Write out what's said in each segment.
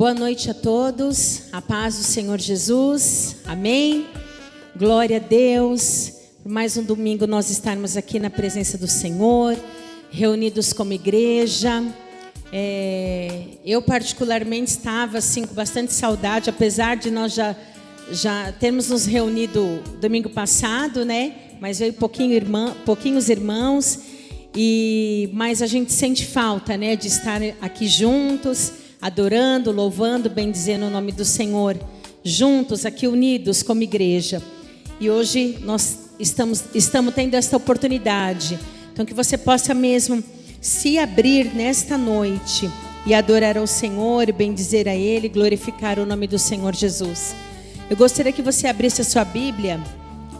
Boa noite a todos, a paz do Senhor Jesus, amém? Glória a Deus, por mais um domingo nós estarmos aqui na presença do Senhor, reunidos como igreja. Eu particularmente estava assim com bastante saudade, apesar de nós já termos nos reunido domingo passado, né? Mas veio pouquinhos irmãos, mas a gente sente falta, né? De estar aqui juntos, adorando, louvando, bendizendo o nome do Senhor, juntos aqui unidos como igreja. E hoje nós estamos tendo esta oportunidade, então que você possa mesmo se abrir nesta noite e adorar ao Senhor, bendizer a Ele, glorificar o nome do Senhor Jesus. Eu gostaria que você abrisse a sua Bíblia,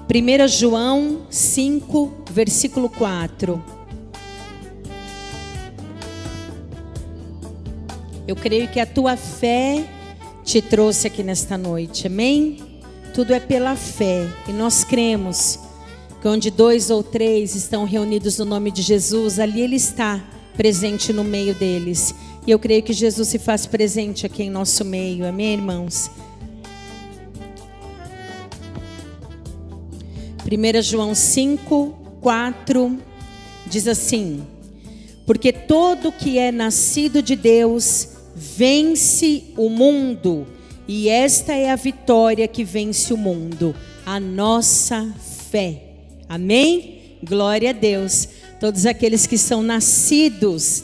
1 João 5, versículo 4. Eu creio que a tua fé te trouxe aqui nesta noite, amém? Tudo é pela fé, e nós cremos que onde 2 ou 3 estão reunidos no nome de Jesus, ali Ele está presente no meio deles. E eu creio que Jesus se faz presente aqui em nosso meio, amém, irmãos? 1 João 5, 4 diz assim: porque todo que é nascido de Deus vence o mundo, e esta é a vitória que vence o mundo, a nossa fé. Amém? Glória a Deus. Todos aqueles que são nascidos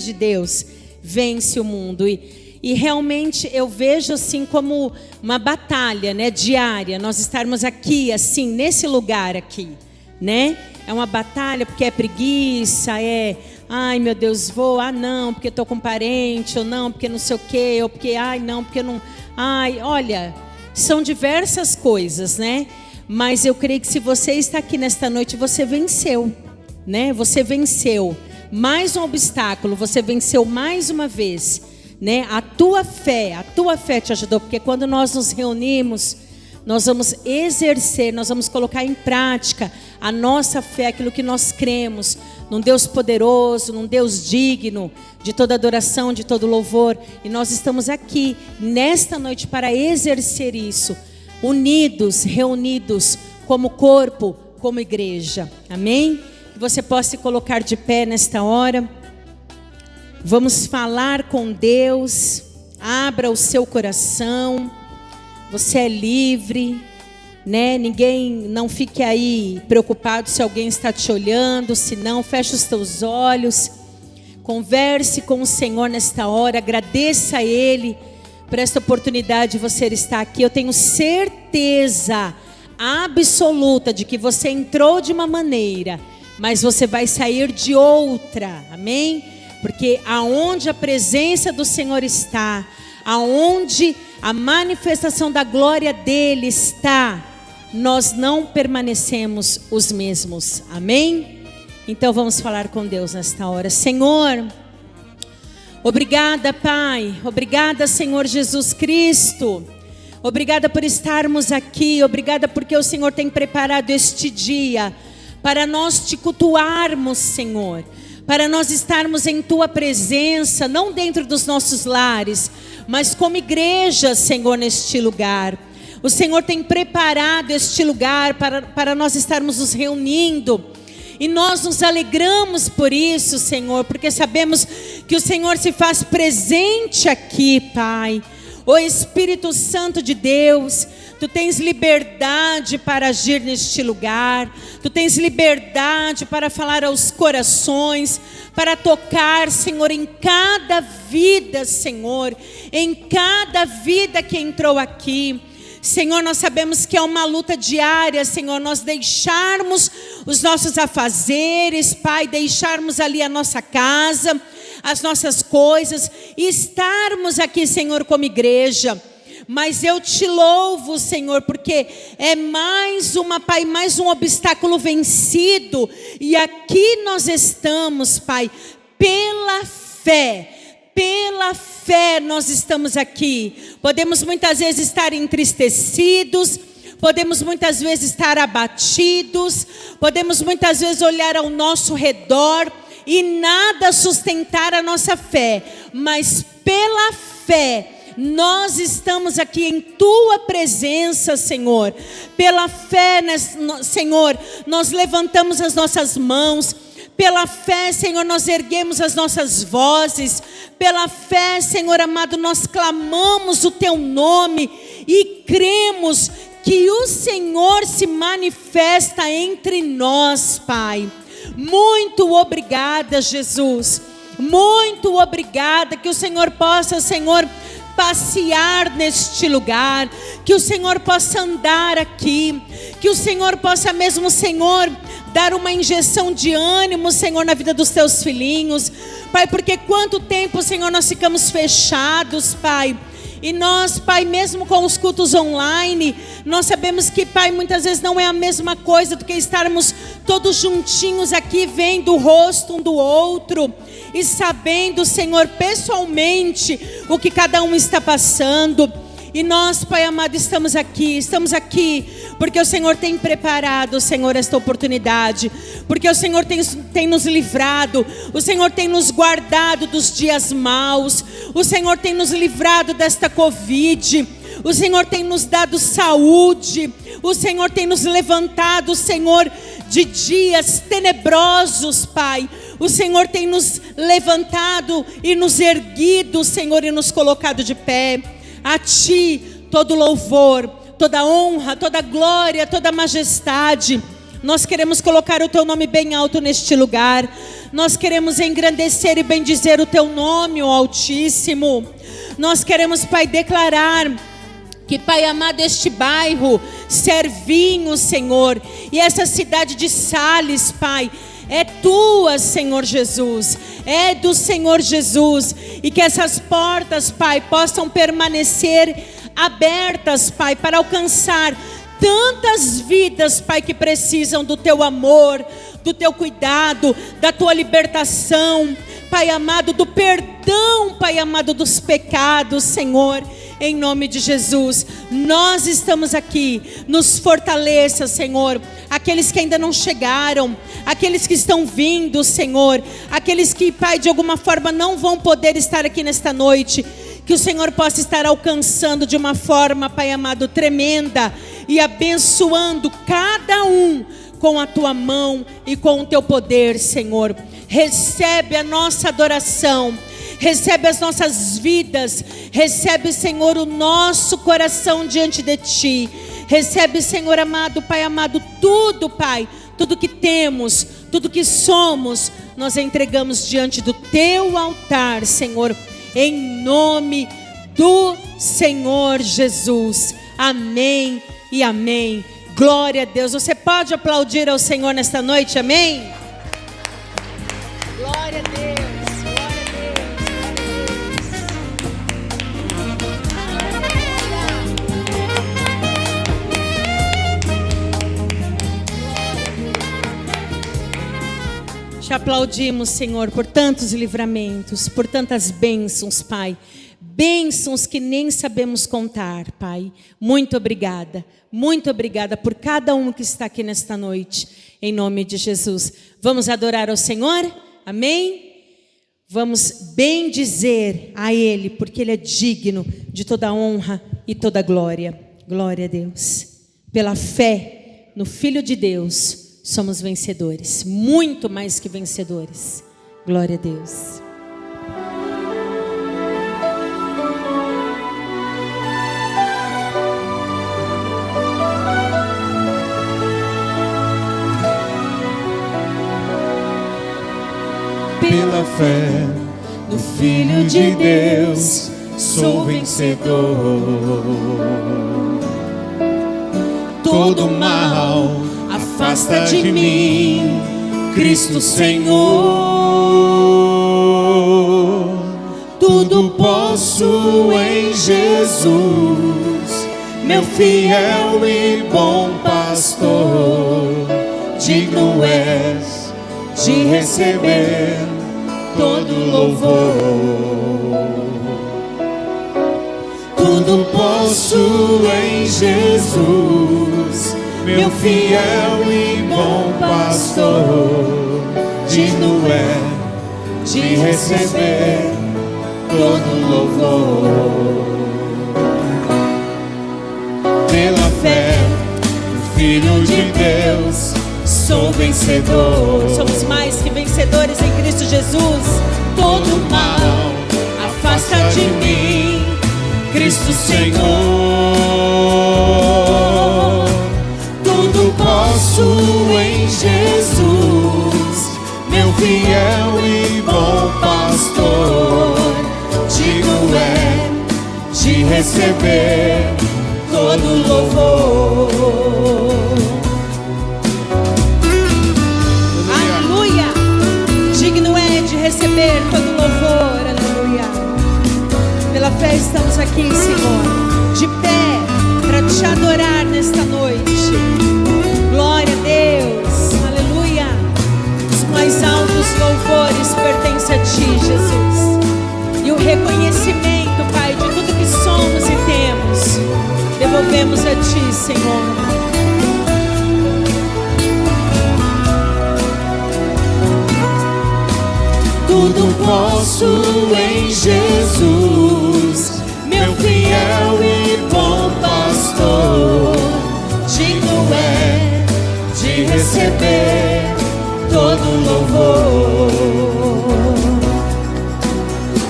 de Deus, vence o mundo. E realmente eu vejo assim como uma batalha, né, diária, nós estarmos aqui assim, nesse lugar aqui, né? É uma batalha porque é preguiça, ai meu Deus, não, porque estou com parente, ou não, porque não sei o quê, ou porque, não, porque não, olha, são diversas coisas, né? Mas eu creio que se você está aqui nesta noite, você venceu, né? Você venceu mais um obstáculo, você venceu mais uma vez, né? A tua fé te ajudou, porque quando nós nos reunimos, nós vamos exercer, nós vamos colocar em prática a nossa fé, aquilo que nós cremos, num Deus poderoso, num Deus digno de toda adoração, de todo louvor. E nós estamos aqui nesta noite para exercer isso, unidos, reunidos como corpo, como igreja. Amém? Que você possa se colocar de pé nesta hora. Vamos falar com Deus. Abra o seu coração. Você é livre, né? Não fique aí preocupado se alguém está te olhando, se não, feche os teus olhos. Converse com o Senhor nesta hora, agradeça a Ele por esta oportunidade de você estar aqui. Eu tenho certeza absoluta de que você entrou de uma maneira, mas você vai sair de outra, amém? Porque aonde a presença do Senhor está, aonde a manifestação da glória dele está, nós não permanecemos os mesmos, amém? Então vamos falar com Deus nesta hora. Senhor, obrigada, Pai, obrigada, Senhor Jesus Cristo, obrigada por estarmos aqui, obrigada porque o Senhor tem preparado este dia para nós te cultuarmos, Senhor, para nós estarmos em tua presença, não dentro dos nossos lares, mas como igreja, Senhor, neste lugar. O Senhor tem preparado este lugar para nós estarmos nos reunindo. E nós nos alegramos por isso, Senhor, porque sabemos que o Senhor se faz presente aqui, Pai. Ó Espírito Santo de Deus, Tu tens liberdade para agir neste lugar. Tu tens liberdade para falar aos corações, para tocar, Senhor, em cada vida, Senhor, em cada vida que entrou aqui. Senhor, nós sabemos que é uma luta diária, Senhor, nós deixarmos os nossos afazeres, Pai, deixarmos ali a nossa casa, as nossas coisas, e estarmos aqui, Senhor, como igreja. Mas eu te louvo, Senhor, porque é mais um obstáculo vencido. E aqui nós estamos, Pai, pela fé nós estamos aqui. Podemos muitas vezes estar entristecidos, podemos muitas vezes estar abatidos, podemos muitas vezes olhar ao nosso redor e nada sustentar a nossa fé, mas pela fé nós estamos aqui em Tua presença, Senhor. Pela fé, Senhor, nós levantamos as nossas mãos. Pela fé, Senhor, nós erguemos as nossas vozes. Pela fé, Senhor amado, nós clamamos o Teu nome e cremos que o Senhor se manifesta entre nós, Pai. Muito obrigada, Jesus. Muito obrigada, que o Senhor possa, Senhor, passear neste lugar, que o Senhor possa andar aqui, que o Senhor possa mesmo, Senhor, dar uma injeção de ânimo, Senhor, na vida dos Teus filhinhos, Pai, porque quanto tempo, Senhor, nós ficamos fechados, Pai. E nós, Pai, mesmo com os cultos online, nós sabemos que, Pai, muitas vezes não é a mesma coisa do que estarmos todos juntinhos aqui, vendo o rosto um do outro e sabendo, Senhor, pessoalmente o que cada um está passando. E nós, Pai amado, estamos aqui porque o Senhor tem preparado, Senhor, esta oportunidade, porque o Senhor tem nos livrado, o Senhor tem nos guardado dos dias maus, o Senhor tem nos livrado desta Covid, o Senhor tem nos dado saúde, o Senhor tem nos levantado, Senhor, de dias tenebrosos, Pai. O Senhor tem nos levantado e nos erguido, Senhor, e nos colocado de pé. A Ti todo louvor, toda honra, toda glória, toda majestade. Nós queremos colocar o Teu nome bem alto neste lugar. Nós queremos engrandecer e bendizer o Teu nome, ó Altíssimo. Nós queremos, Pai, declarar que, Pai amado, este bairro Servinho, Senhor, e essa cidade de Sales, Pai, é Tua, Senhor Jesus, é do Senhor Jesus, e que essas portas, Pai, possam permanecer abertas, Pai, para alcançar tantas vidas, Pai, que precisam do Teu amor, do Teu cuidado, da Tua libertação, Pai amado, do perdão, Pai amado, dos pecados, Senhor. Em nome de Jesus, nós estamos aqui, nos fortaleça, Senhor, aqueles que ainda não chegaram, aqueles que estão vindo, Senhor, aqueles que, Pai, de alguma forma não vão poder estar aqui nesta noite, que o Senhor possa estar alcançando de uma forma, Pai amado, tremenda, e abençoando cada um com a Tua mão e com o Teu poder, Senhor. Recebe a nossa adoração, recebe as nossas vidas, recebe, Senhor, o nosso coração diante de Ti. Recebe, Senhor amado, Pai amado, tudo, Pai, tudo que temos, tudo que somos, nós entregamos diante do Teu altar, Senhor, em nome do Senhor Jesus. Amém e amém. Glória a Deus. Você pode aplaudir ao Senhor nesta noite, amém? Glória a Deus, glória a Deus. Te aplaudimos, Senhor, por tantos livramentos, por tantas bênçãos, Pai. Bênçãos que nem sabemos contar, Pai. Muito obrigada por cada um que está aqui nesta noite, em nome de Jesus. Vamos adorar ao Senhor? Amém? Vamos bendizer a Ele, porque Ele é digno de toda honra e toda glória. Glória a Deus. Pela fé no Filho de Deus, somos vencedores, muito mais que vencedores. Glória a Deus. Pela fé no Filho de Deus, sou vencedor. Todo mal afasta de mim, Cristo Senhor. Tudo posso em Jesus, meu fiel e bom pastor. Digno és de receber todo louvor. Tudo posso em Jesus, meu fiel e bom pastor. Digno é de receber todo louvor. filho de Deus, sou vencedor. Somos mais que vencedores em Cristo Jesus. Todo mal afasta de mim, Cristo Senhor. Tudo posso em Jesus, meu fiel e bom pastor. Digno é de receber todo louvor. Aleluia! Digno é de receber todo louvor. Aleluia! Pela fé estamos aqui, Senhor, de pé, para te adorar nesta noite. Glória a Deus, aleluia. Os mais altos louvores pertencem a ti, Jesus. E o reconhecimento, Pai, de tudo que somos e temos, devolvemos a ti, Senhor. Tudo posso em Jesus, meu fiel e bom pastor. Digno é de receber todo louvor.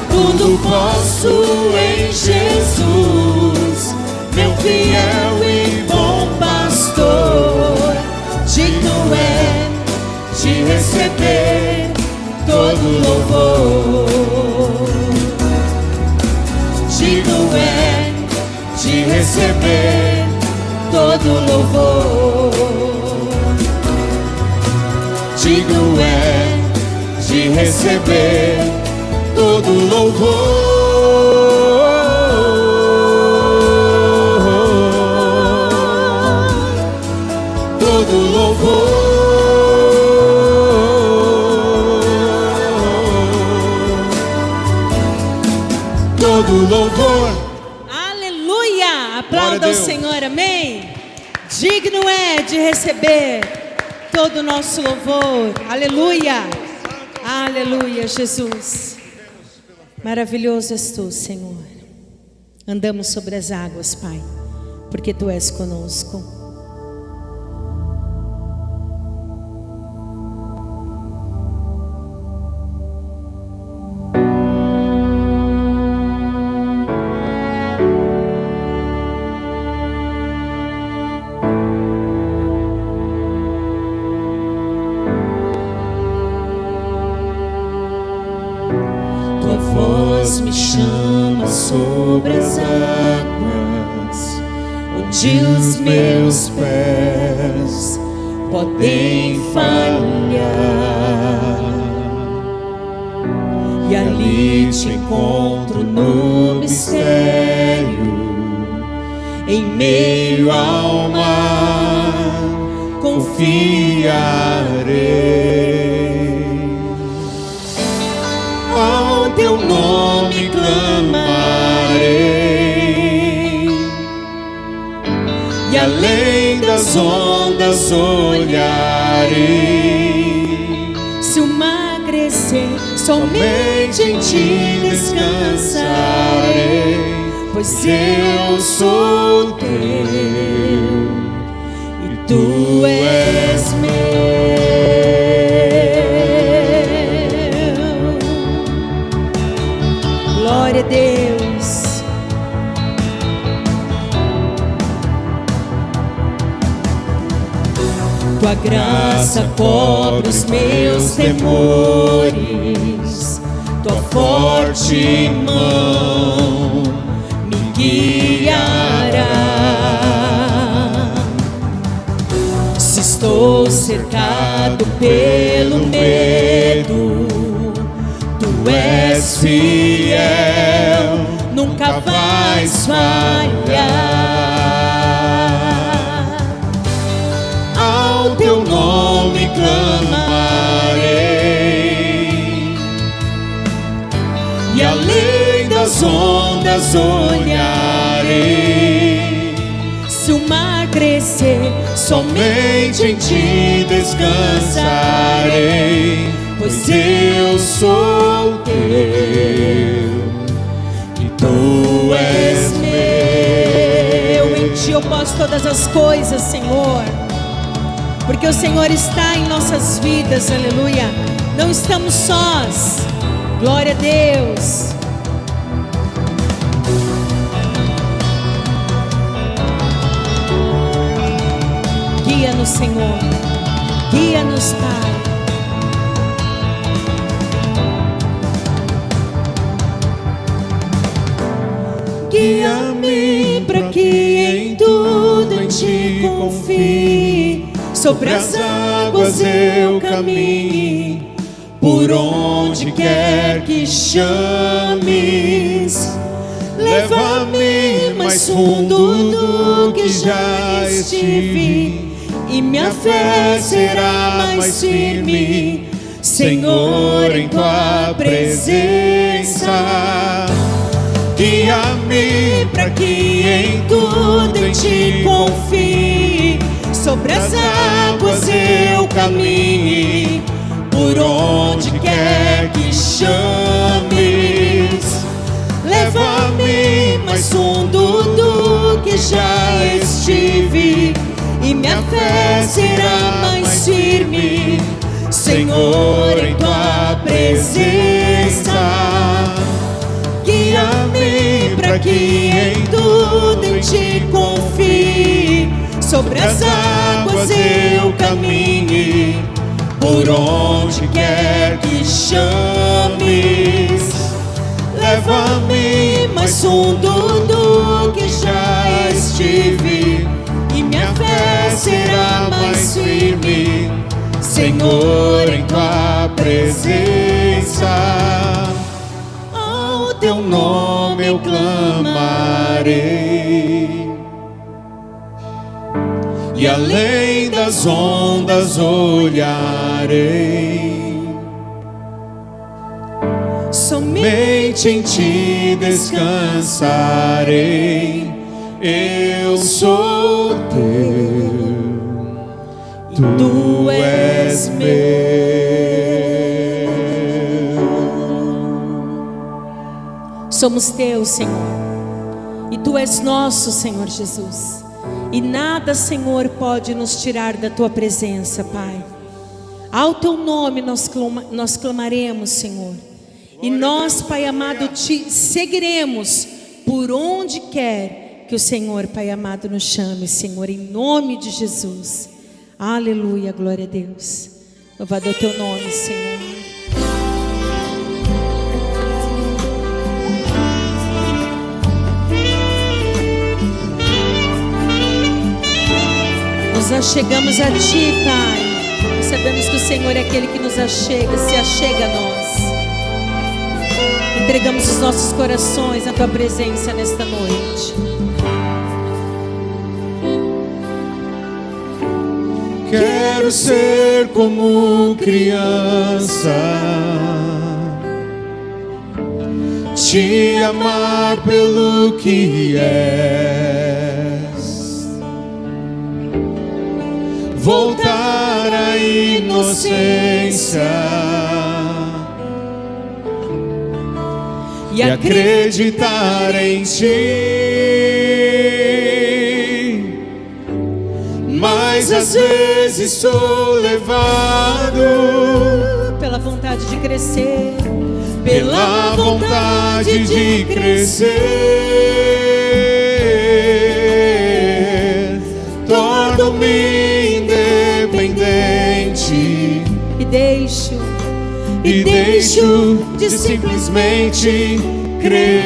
Tudo posso em Jesus, meu fiel e bom pastor. Digno é de receber todo louvor. Digno é de receber todo louvor. Digno é de receber todo louvor. Todo louvor. Todo louvor. Aleluia! Aplauda o Senhor, amém? Digno é de receber todo o nosso louvor. Aleluia! Aleluia, Jesus. Maravilhoso és tu, Senhor. Andamos sobre as águas, Pai, porque tu és conosco. Me chama sobre as águas, onde os meus pés podem falhar, e ali te encontro no mistério, em meio ao mar, confiarei. Ao teu nome clamarei, e além das ondas olharei. Se o mar crescer, somente em ti descansarei, pois eu sou teu e tu és meu. Glória a Deus. Tua graça cobre os meus temores, tua forte mão me guiará. Se estou cercado pelo medo, tu és fiel, nunca vais falhar. Ao teu nome clamarei, e além das ondas olharei. Se o mar crescer, somente em ti descansarei, pois eu sou teu e tu és meu. em ti ti eu posso todas as coisas, Senhor. Porque o Senhor está em nossas vidas, aleluia. Não estamos sós. Glória a Deus. Guia-nos, Senhor. Guia-nos, Pai. Guia-me para que em tudo em ti confie. Sobre as águas eu caminhe, por onde quer que chames. Leva-me mais fundo do que já estive, e minha fé será mais firme, Senhor, em tua presença. Guia-me para que em tudo em ti confie. Sobre as águas eu caminhe, por onde quer que chames. Leva-me mais fundo do que já estive, e minha fé será mais firme, Senhor, em tua presença. Guia-me para que em tudo em ti confie. Sobre as águas eu caminhe, por onde quer que chames. Leva-me mais fundo do que já estive, e minha fé será mais firme, Senhor, em tua presença. Ao teu nome eu clamarei, e além das ondas olharei. Somente em ti descansarei. Eu sou teu, tu és meu. Somos teus, Senhor, e tu és nosso, Senhor Jesus. E nada, Senhor, pode nos tirar da tua presença, Pai. Ao teu nome nós clamaremos, Senhor. E nós, Pai amado, te seguiremos por onde quer que o Senhor, Pai amado, nos chame, Senhor, em nome de Jesus. Aleluia, glória a Deus. Louvado é o teu nome, Senhor. Nos achegamos a ti, Pai. Sabemos que o Senhor é aquele que nos achega, se achega a nós. Entregamos os nossos corações à tua presença nesta noite. Quero ser como criança, te amar pelo que és, voltar à inocência e acreditar em ti. Mas às vezes sou levado pela vontade de crescer, pela vontade de crescer. Torno-me independente e deixo de simplesmente crer.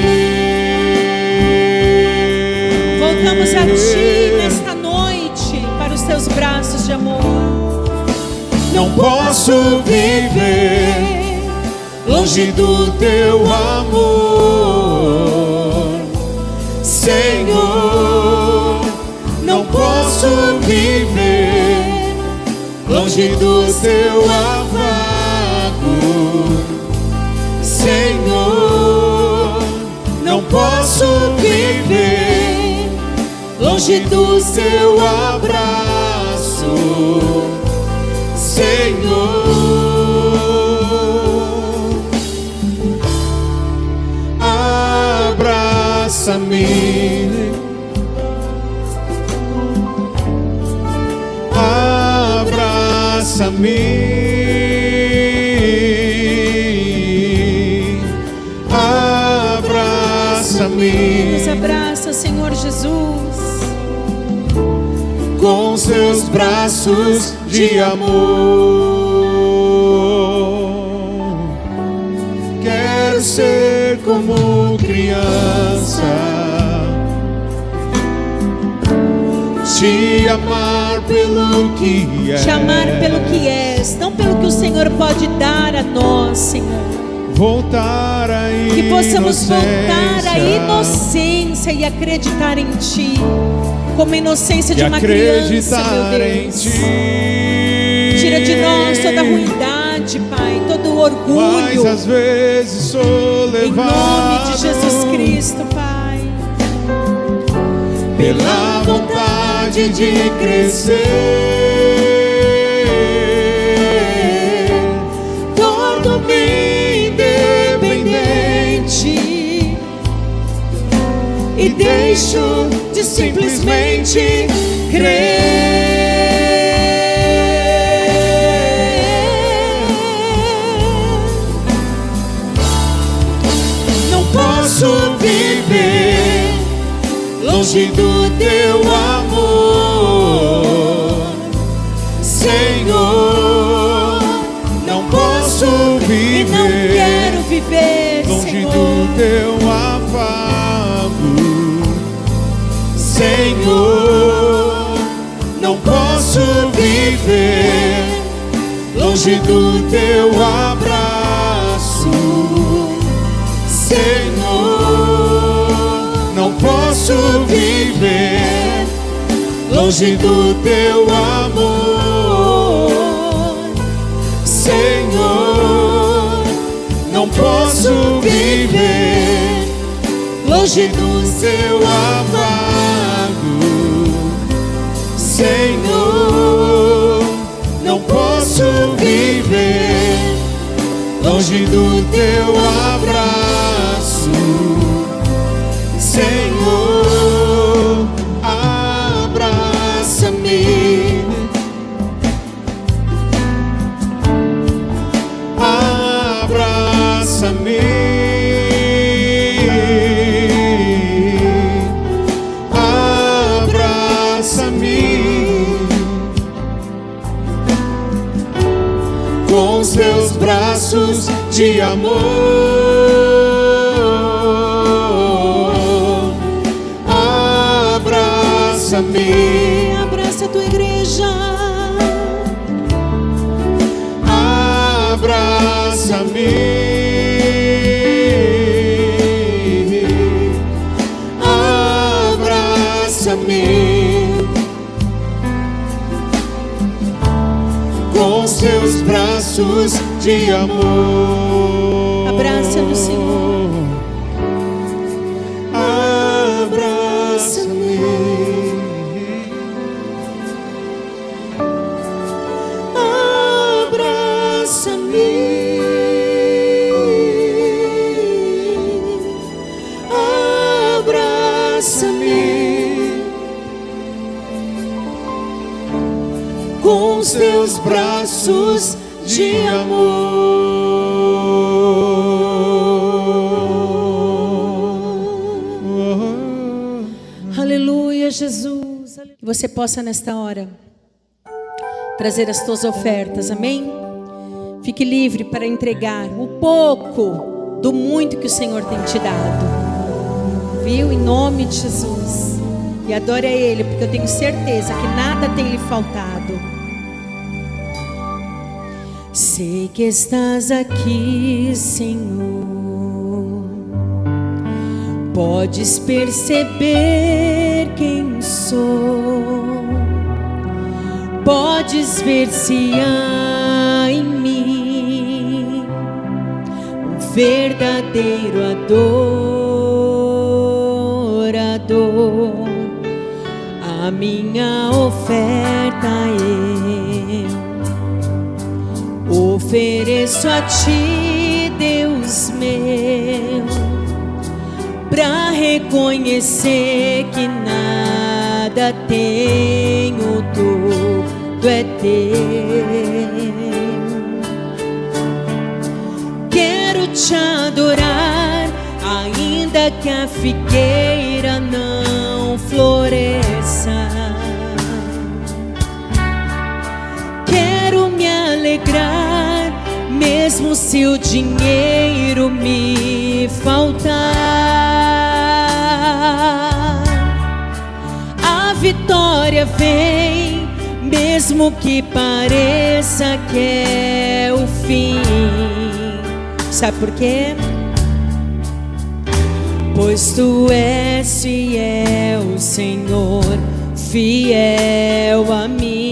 Voltamos a ti nesta noite para os teus braços de amor. Não posso viver longe do teu amor, Senhor. Não posso viver longe do teu afago, Senhor. Não posso viver longe do teu abraço, Senhor. Abraça-me Abraça-me. Nos abraça, Senhor Jesus, com seus braços de amor. Quero ser como criança, te amar pelo que és. Te amar pelo que és, não pelo que o Senhor pode dar a nós, Senhor. Voltar a inocência. Que possamos voltar à inocência e acreditar em Ti, como a inocência de uma criança, meu Deus. Tira de nós toda a ruindade, Pai, todo o orgulho. Mas às vezes sou levado, em nome de Jesus Cristo, Pai, pela vontade de crescer. Torno-me independente e deixo de simplesmente crer. Não posso viver longe do teu amor, Senhor. Não posso viver, e não quero viver longe, Senhor, do teu afago, Senhor. Não posso viver longe do teu abraço, Senhor. Não posso viver longe do teu amor, Senhor. Não posso viver longe do seu afago, Senhor. Não posso viver longe do teu abraço, Senhor. Abraça-me, abraça-me, abraça-me com seus braços de amor. Abraça-me, abraça a tua igreja. Abraça-me, abraça-me com seus braços de amor. Abraça-nos, Senhor. Abraça-me, abraça-me com seus braços de amor. Aleluia, Jesus. Que você possa nesta hora trazer as tuas ofertas, amém? Fique livre para entregar o pouco do muito que o Senhor tem te dado, viu? Em nome de Jesus. E adore a Ele, porque eu tenho certeza que nada tem lhe faltado. Sei que estás aqui, Senhor. Podes perceber quem sou. Podes ver se há em mim um verdadeiro adorador. A minha oferta eu ofereço a Ti, Deus meu, pra reconhecer que nada tenho, tudo é teu. Quero te adorar, ainda que a figueira não floresça. Quero me alegrar, mesmo se o dinheiro me faltar. A vitória vem, mesmo que pareça que é o fim. Sabe por quê? Pois tu és fiel, Senhor, fiel a mim.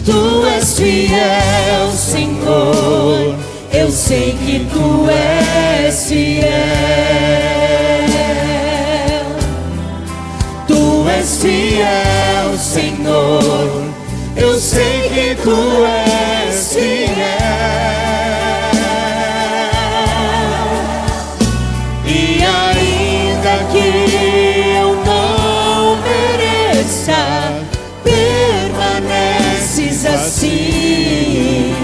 Tu és fiel, Senhor, eu sei que tu és fiel. Tu és fiel, Senhor, eu sei que tu és fiel. E ainda que eu não mereça, permaneces assim,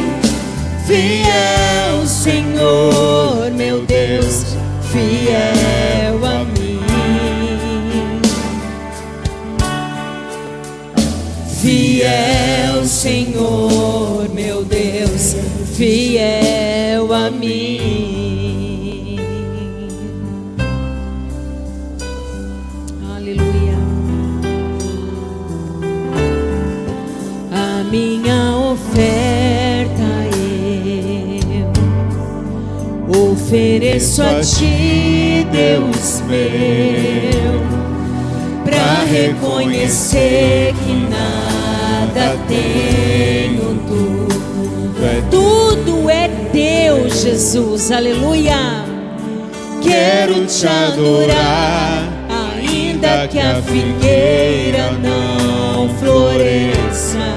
fiel, Senhor, meu Deus, fiel a mim. Fiel, Senhor, meu Deus, fiel a mim. Aleluia. A minha oferta eu ofereço a ti, Deus meu, pra reconhecer que nada tenho, tudo é teu, Jesus, aleluia. Quero te adorar, ainda que a figueira não floresça.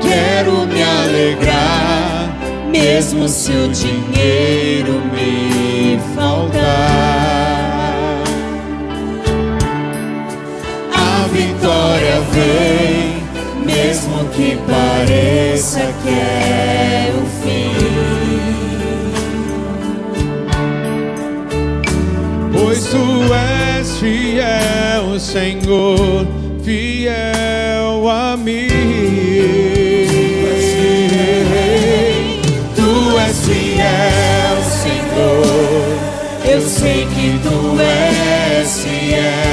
Quero me alegrar, mesmo se o dinheiro me faltar. A vitória vem, mesmo que pareça que é o fim. Pois tu és fiel, Senhor, fiel a mim. Tu és fiel, Senhor, eu sei que tu és fiel.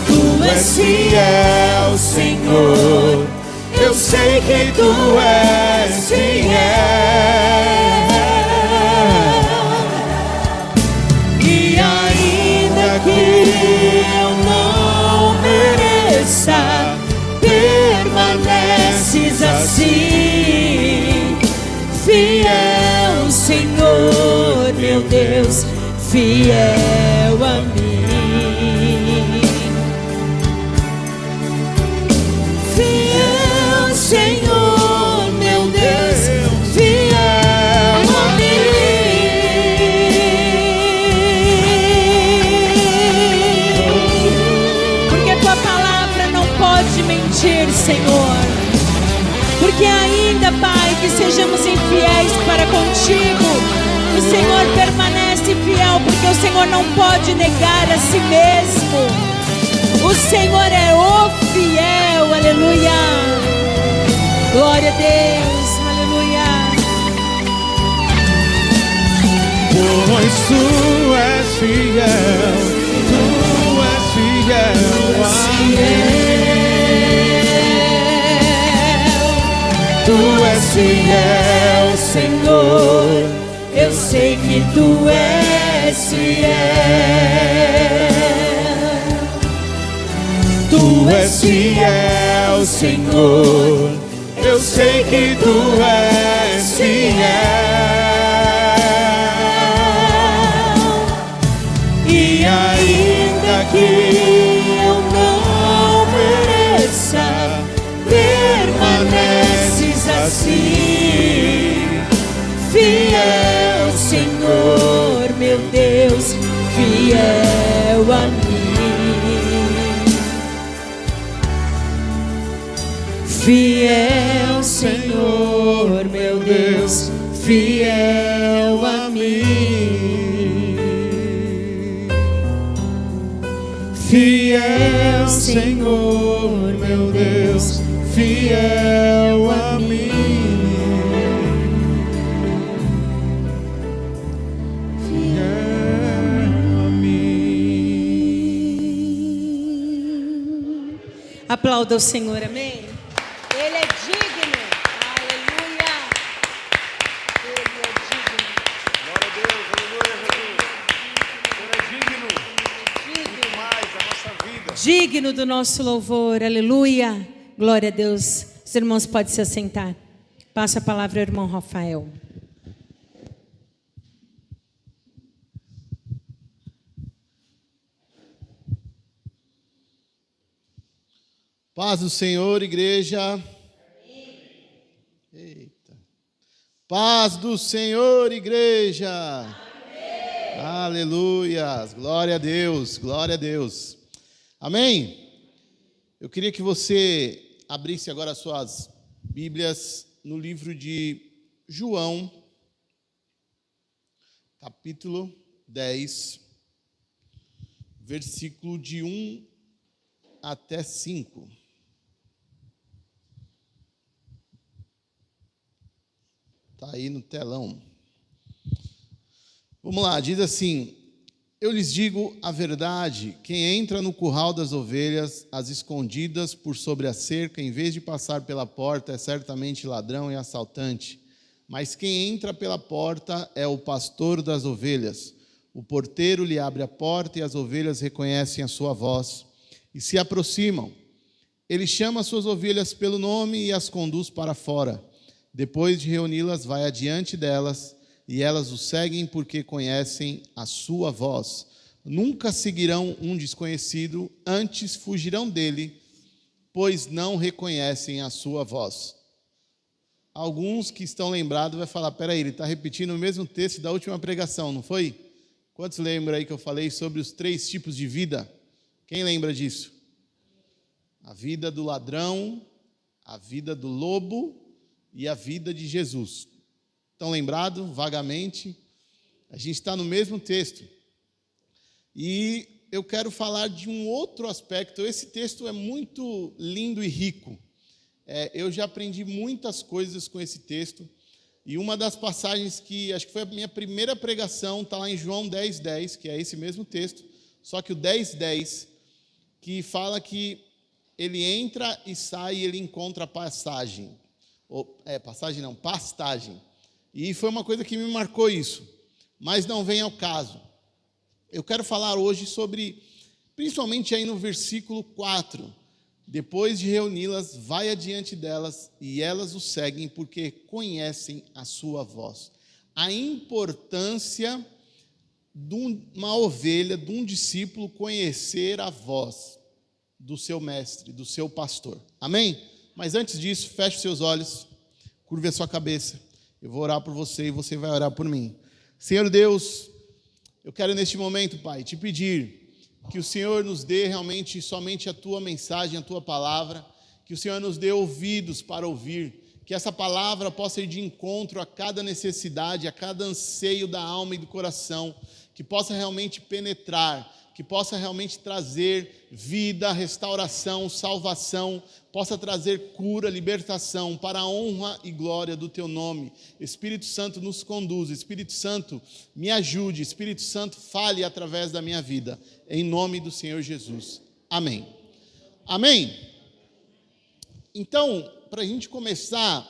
Tu és fiel, Senhor, eu sei que tu és fiel. E ainda que eu não mereça, permaneces assim, fiel, Senhor, meu Deus, fiel a mim. Fiel, Senhor, meu Deus, fiel a mim. Porque tua palavra não pode mentir, Senhor. Porque ainda, Pai, que sejamos infiéis para contigo, o Senhor permanece fiel, porque o Senhor não pode negar a si mesmo. O Senhor é o fiel, aleluia. Glória a Deus, aleluia. Pois tu és fiel, tu és fiel a mim. Tu és fiel, Senhor, eu sei que tu és fiel. Tu és fiel, Senhor, eu sei que tu és fiel. E ainda que eu não mereça, permaneces assim, fiel, Senhor, meu Fiel, Senhor, meu Deus, fiel a mim. Fiel, Senhor, meu Deus, fiel a mim. Fiel a mim. Aplauda o Senhor, amém? Ele é digno, aleluia. Ele é digno. Glória a Deus, aleluia, Jesus. O Senhor é digno, muito mais da nossa vida. Digno do nosso louvor, aleluia. Glória a Deus. Os irmãos podem se assentar. Passa a palavra ao irmão Rafael. Paz do Senhor, igreja. Eita. Paz do Senhor, igreja. Amém. Aleluias. Glória a Deus, glória a Deus. Amém? Eu queria que você abrisse agora as suas Bíblias no livro de João, capítulo 10, versículo de 1 até 5. Está aí no telão. Vamos lá, diz assim: eu lhes digo a verdade, quem entra no curral das ovelhas, as escondidas por sobre a cerca, em vez de passar pela porta, é certamente ladrão e assaltante. Mas quem entra pela porta é o pastor das ovelhas. O porteiro lhe abre a porta e as ovelhas reconhecem a sua voz e se aproximam. Ele chama as suas ovelhas pelo nome e as conduz para fora. Depois de reuni-las, vai adiante delas, e elas o seguem porque conhecem a sua voz. Nunca seguirão um desconhecido, antes fugirão dele, pois não reconhecem a sua voz. Alguns que estão lembrados vão falar: peraí, ele está repetindo o mesmo texto da última pregação, não foi? Quantos lembram aí que eu falei sobre os 3 tipos de vida? Quem lembra disso? A vida do ladrão, a vida do lobo e a vida de Jesus. Estão lembrados, vagamente? A gente está no mesmo texto. E eu quero falar de um outro aspecto. Esse texto é muito lindo e rico. Eu já aprendi muitas coisas com esse texto. E uma das passagens que, acho que foi a minha primeira pregação, está lá em João 10:10, que é esse mesmo texto. Só que o 10:10, que fala que ele entra e sai e ele encontra a pastagem. Pastagem. E foi uma coisa que me marcou isso. Mas não vem ao caso. Eu quero falar hoje sobre, principalmente aí no versículo 4. Depois de reuni-las, vai adiante delas e elas o seguem porque conhecem a sua voz. A importância de uma ovelha, de um discípulo conhecer a voz do seu mestre, do seu pastor. Amém? Mas antes disso, feche os seus olhos, curve a sua cabeça. Eu vou orar por você e você vai orar por mim. Senhor Deus, eu quero neste momento, Pai, te pedir que o Senhor nos dê realmente somente a Tua mensagem, a Tua palavra, que o Senhor nos dê ouvidos para ouvir, que essa palavra possa ir de encontro a cada necessidade, a cada anseio da alma e do coração, que possa realmente penetrar, que possa realmente trazer vida, restauração, salvação, possa trazer cura, libertação, para a honra e glória do Teu nome. Espírito Santo nos conduza, Espírito Santo me ajude, Espírito Santo fale através da minha vida, em nome do Senhor Jesus. Amém. Amém? Então, para a gente começar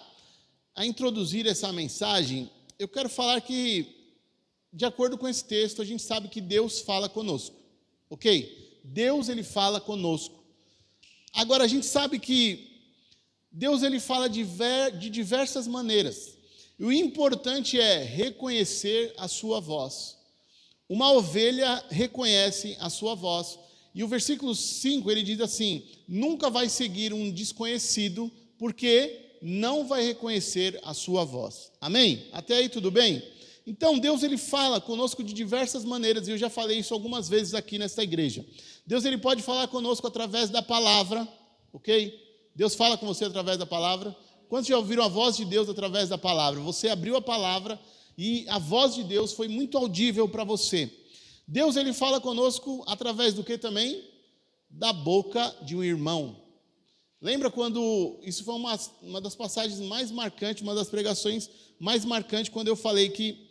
a introduzir essa mensagem, eu quero falar que, de acordo com esse texto, a gente sabe que Deus fala conosco. Ok? Deus, ele fala conosco. Agora, a gente sabe que Deus, ele fala de diversas maneiras. E o importante é reconhecer a sua voz. Uma ovelha reconhece a sua voz. E o versículo 5, ele diz assim: nunca vai seguir um desconhecido, porque não vai reconhecer a sua voz. Amém? Até aí tudo bem? Então, Deus, ele fala conosco de diversas maneiras, e eu já falei isso algumas vezes aqui nesta igreja. Deus, ele pode falar conosco através da palavra, ok? Deus fala com você através da palavra? Quantos já ouviram a voz de Deus através da palavra? Você abriu a palavra e a voz de Deus foi muito audível para você. Deus, ele fala conosco através do que também? Da boca de um irmão. Lembra quando, isso foi uma das passagens mais marcantes, uma das pregações mais marcantes, quando eu falei que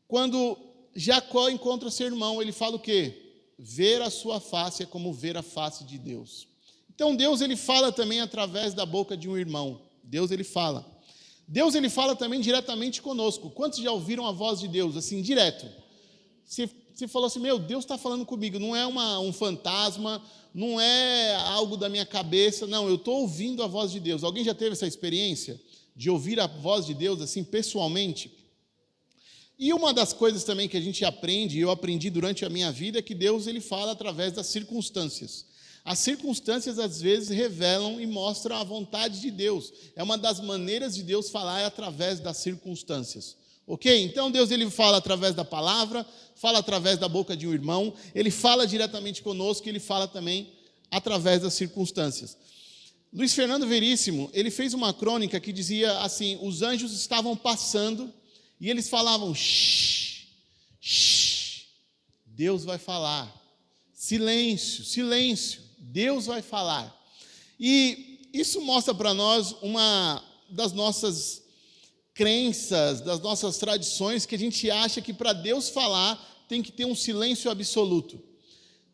quando Jacó encontra seu irmão, ele fala o quê? Ver a sua face é como ver a face de Deus. Então Deus, ele fala também através da boca de um irmão. Deus, ele fala. Deus, ele fala também diretamente conosco. Quantos já ouviram a voz de Deus, assim, direto? Você falou assim, meu, Deus está falando comigo, não é um fantasma, não é algo da minha cabeça, não, eu estou ouvindo a voz de Deus. Alguém já teve essa experiência de ouvir a voz de Deus, assim, pessoalmente? E uma das coisas também que a gente aprende, e eu aprendi durante a minha vida, é que Deus, ele fala através das circunstâncias. As circunstâncias, às vezes, revelam e mostram a vontade de Deus. É uma das maneiras de Deus falar é através das circunstâncias. Ok? Então, Deus, ele fala através da palavra, fala através da boca de um irmão, ele fala diretamente conosco, ele fala também através das circunstâncias. Luiz Fernando Veríssimo, ele fez uma crônica que dizia assim, os anjos estavam passando e eles falavam, shh, shh, Deus vai falar. Silêncio, silêncio, Deus vai falar. E isso mostra para nós uma das nossas crenças, das nossas tradições, que a gente acha que para Deus falar tem que ter um silêncio absoluto.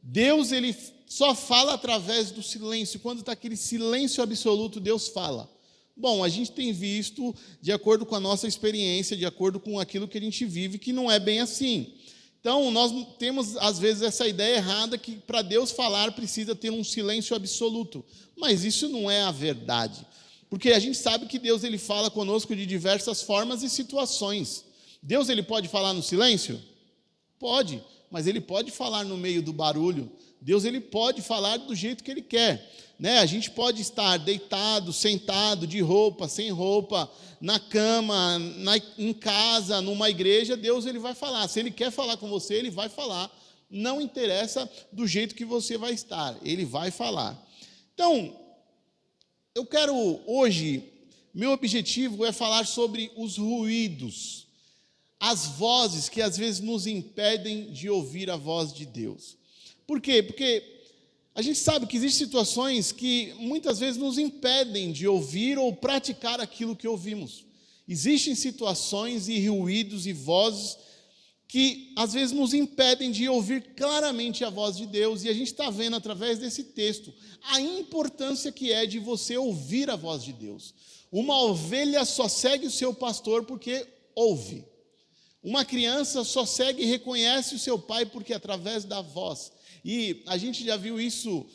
Deus, ele só fala através do silêncio. Quando está aquele silêncio absoluto, Deus fala. Bom, a gente tem visto, de acordo com a nossa experiência, de acordo com aquilo que a gente vive, que não é bem assim. Então, nós temos, às vezes, essa ideia errada que para Deus falar precisa ter um silêncio absoluto. Mas isso não é a verdade. Porque a gente sabe que Deus, ele fala conosco de diversas formas e situações. Deus, ele pode falar no silêncio? Pode, mas ele pode falar no meio do barulho. Deus, ele pode falar do jeito que ele quer. Né? A gente pode estar deitado, sentado, de roupa, sem roupa, na cama, em casa, numa igreja, Deus, ele vai falar. Se ele quer falar com você, ele vai falar. Não interessa do jeito que você vai estar, ele vai falar. Então, eu quero hoje, meu objetivo é falar sobre os ruídos, as vozes que às vezes nos impedem de ouvir a voz de Deus. Por quê? Porque a gente sabe que existem situações que muitas vezes nos impedem de ouvir ou praticar aquilo que ouvimos. Existem situações e ruídos e vozes que às vezes nos impedem de ouvir claramente a voz de Deus. E a gente está vendo através desse texto a importância que é de você ouvir a voz de Deus. Uma ovelha só segue o seu pastor porque ouve. Uma criança só segue e reconhece o seu pai porque através da voz. E a gente já viu isso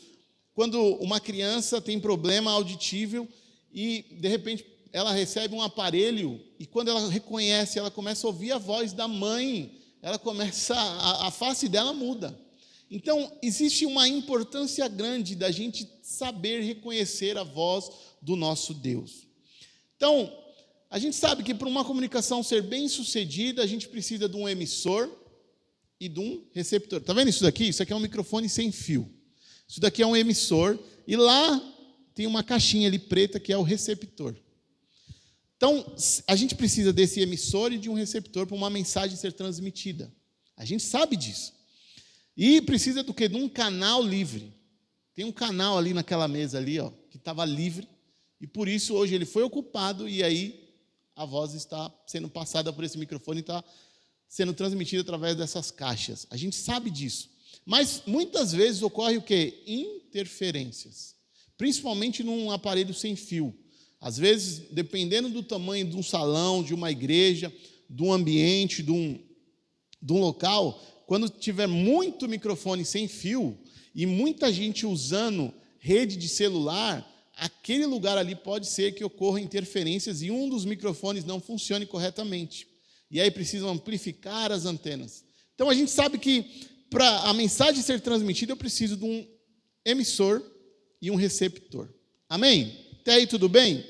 quando uma criança tem problema auditivo e, de repente, ela recebe um aparelho e quando ela reconhece, ela começa a ouvir a voz da mãe, ela começa, a face dela muda. Então, existe uma importância grande da gente saber reconhecer a voz do nosso Deus. Então, a gente sabe que para uma comunicação ser bem sucedida, a gente precisa de um emissor e de um receptor. Está vendo isso daqui? Isso aqui é um microfone sem fio. Isso daqui é um emissor e lá tem uma caixinha ali preta que é o receptor. Então, a gente precisa desse emissor e de um receptor para uma mensagem ser transmitida. A gente sabe disso. E precisa do quê? De um canal livre. Tem um canal ali naquela mesa ali, ó, que estava livre, e por isso hoje ele foi ocupado e aí a voz está sendo passada por esse microfone e está sendo transmitida através dessas caixas. A gente sabe disso. Mas muitas vezes ocorre o quê? Interferências. Principalmente num aparelho sem fio. Às vezes, dependendo do tamanho de um salão, de uma igreja, de um ambiente, de um local, quando tiver muito microfone sem fio e muita gente usando rede de celular, aquele lugar ali pode ser que ocorram interferências e um dos microfones não funcione corretamente. E aí precisam amplificar as antenas. Então, a gente sabe que para a mensagem ser transmitida, eu preciso de um emissor e um receptor. Amém? Até aí tudo bem?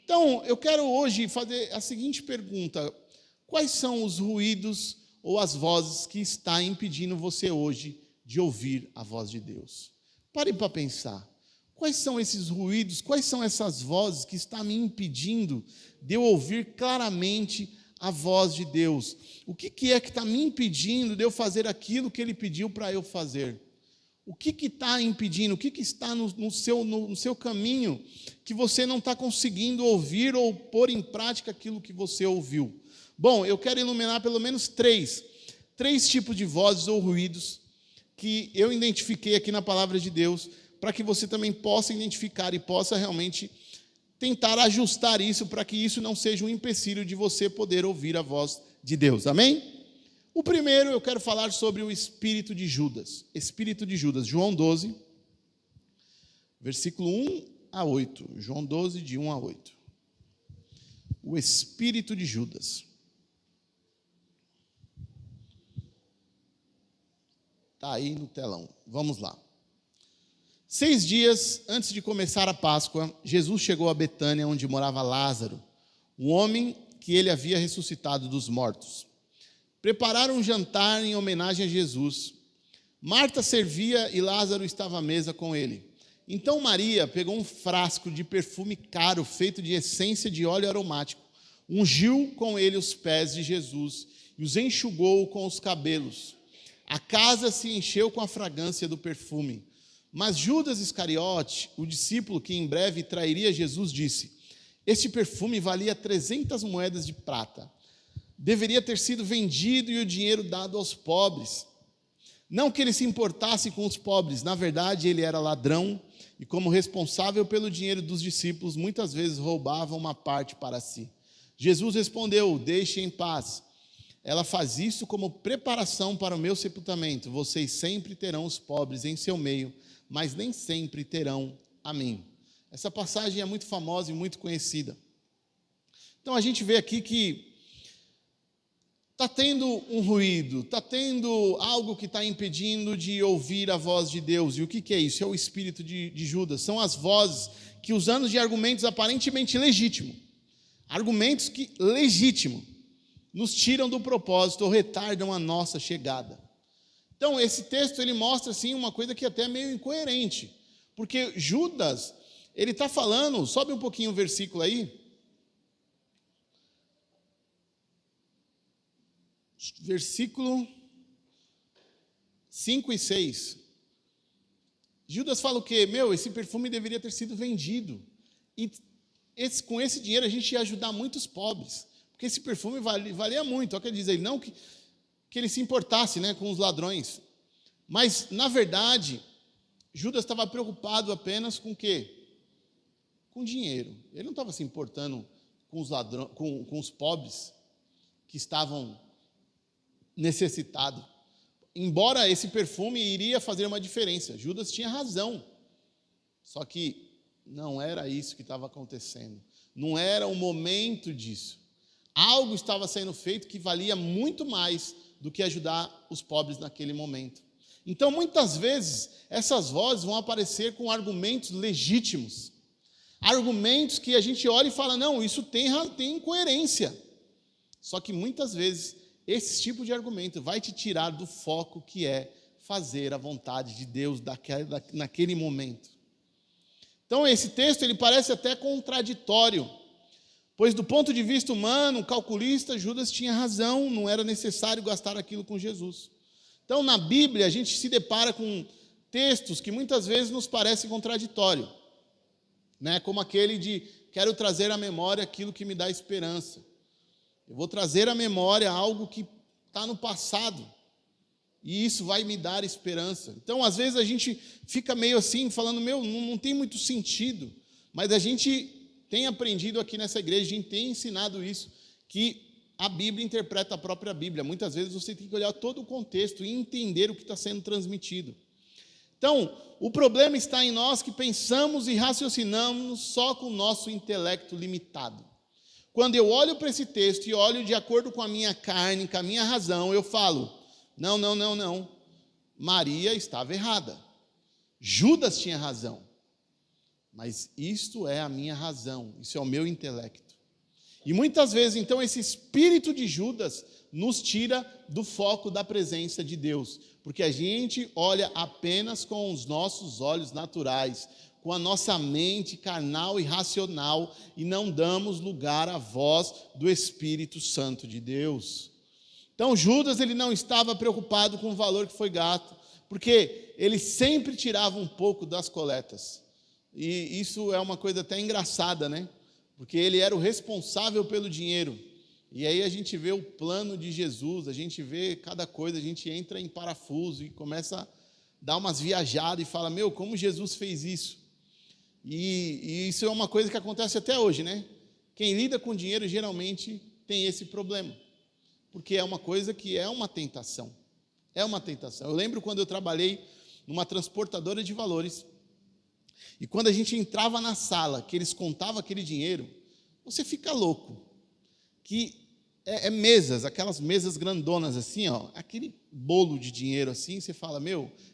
Então, eu quero hoje fazer a seguinte pergunta. Quais são os ruídos ou as vozes que está impedindo você hoje de ouvir a voz de Deus? Pare para pensar. Quais são esses ruídos, quais são essas vozes que estão me impedindo de eu ouvir claramente a voz de Deus? O que é que está me impedindo de eu fazer aquilo que Ele pediu para eu fazer? O que está impedindo? O que está no seu caminho que você não está conseguindo ouvir ou pôr em prática aquilo que você ouviu? Bom, eu quero iluminar pelo menos três tipos de vozes ou ruídos que eu identifiquei aqui na palavra de Deus, para que você também possa identificar e possa realmente tentar ajustar isso, para que isso não seja um empecilho de você poder ouvir a voz de Deus. Amém? O primeiro, eu quero falar sobre o espírito de Judas. Espírito de Judas, João 12, versículo 1 a 8. João 12, de 1 a 8. O espírito de Judas. Está aí no telão. Vamos lá. 6 dias antes de começar a Páscoa, Jesus chegou a Betânia, onde morava Lázaro, um homem que ele havia ressuscitado dos mortos. Prepararam um jantar em homenagem a Jesus. Marta servia e Lázaro estava à mesa com ele. Então Maria pegou um frasco de perfume caro, feito de essência de óleo aromático, ungiu com ele os pés de Jesus e os enxugou com os cabelos. A casa se encheu com a fragrância do perfume. Mas Judas Iscariote, o discípulo que em breve trairia Jesus, disse: este perfume valia 300 moedas de prata. Deveria ter sido vendido e o dinheiro dado aos pobres. Não que ele se importasse com os pobres, na verdade ele era ladrão e, como responsável pelo dinheiro dos discípulos, muitas vezes roubava uma parte para si. Jesus respondeu: deixe em paz. Ela faz isso como preparação para o meu sepultamento. Vocês sempre terão os pobres em seu meio, mas nem sempre terão a mim. Essa passagem é muito famosa e muito conhecida. Então a gente vê aqui que está tendo um ruído, está tendo algo que está impedindo de ouvir a voz de Deus. E o que é isso? É o espírito de Judas. São as vozes que, usando de argumentos aparentemente legítimos, argumentos que legítimos, nos tiram do propósito ou retardam a nossa chegada. Então, esse texto ele mostra assim, uma coisa que até é meio incoerente. Porque Judas, ele está falando, sobe um pouquinho o versículo aí, versículo 5 e 6. Judas fala o quê? Esse perfume deveria ter sido vendido. E com esse dinheiro a gente ia ajudar muitos pobres. Porque esse perfume valia muito. Olha o que ele diz aí, não que ele se importasse, né, com os ladrões. Mas, na verdade, Judas estava preocupado apenas com o quê? Com dinheiro. Ele não estava se importando com os ladrões, com os pobres que estavam necessitado. Embora esse perfume iria fazer uma diferença, Judas tinha razão. Só que não era isso que estava acontecendo. Não era o momento disso. Algo estava sendo feito que valia muito mais do que ajudar os pobres naquele momento. Então, muitas vezes, essas vozes vão aparecer com argumentos legítimos. Argumentos que a gente olha e fala, não, isso tem coerência. Só que muitas vezes esse tipo de argumento vai te tirar do foco que é fazer a vontade de Deus naquele momento. Então, esse texto ele parece até contraditório, pois do ponto de vista humano, calculista, Judas tinha razão, não era necessário gastar aquilo com Jesus. Então, na Bíblia, a gente se depara com textos que muitas vezes nos parecem contraditórios, né? Como aquele de, quero trazer à memória aquilo que me dá esperança. Eu vou trazer à memória algo que está no passado, e isso vai me dar esperança. Então, às vezes, a gente fica meio assim, falando, não tem muito sentido, mas a gente tem aprendido aqui nessa igreja, a gente tem ensinado isso, que a Bíblia interpreta a própria Bíblia. Muitas vezes você tem que olhar todo o contexto e entender o que está sendo transmitido. Então, o problema está em nós que pensamos e raciocinamos só com o nosso intelecto limitado. Quando eu olho para esse texto e olho de acordo com a minha carne, com a minha razão, eu falo, não. Maria estava errada. Judas tinha razão. Mas isto é a minha razão, isso é o meu intelecto. E muitas vezes, então, esse espírito de Judas nos tira do foco da presença de Deus, porque a gente olha apenas com os nossos olhos naturais, com a nossa mente carnal e racional e não damos lugar à voz do Espírito Santo de Deus. Então Judas, ele não estava preocupado com o valor que foi gasto, porque ele sempre tirava um pouco das coletas. E isso é uma coisa até engraçada, né? Porque ele era o responsável pelo dinheiro. E aí a gente vê o plano de Jesus, a gente vê cada coisa, a gente entra em parafuso e começa a dar umas viajadas e fala, como Jesus fez isso? E isso é uma coisa que acontece até hoje, né? Quem lida com dinheiro geralmente tem esse problema, porque é uma coisa que é uma tentação. É uma tentação. Eu lembro quando eu trabalhei numa transportadora de valores, e quando a gente entrava na sala, que eles contavam aquele dinheiro, você fica louco. Que mesas, aquelas mesas grandonas assim, ó, aquele bolo de dinheiro assim, você fala,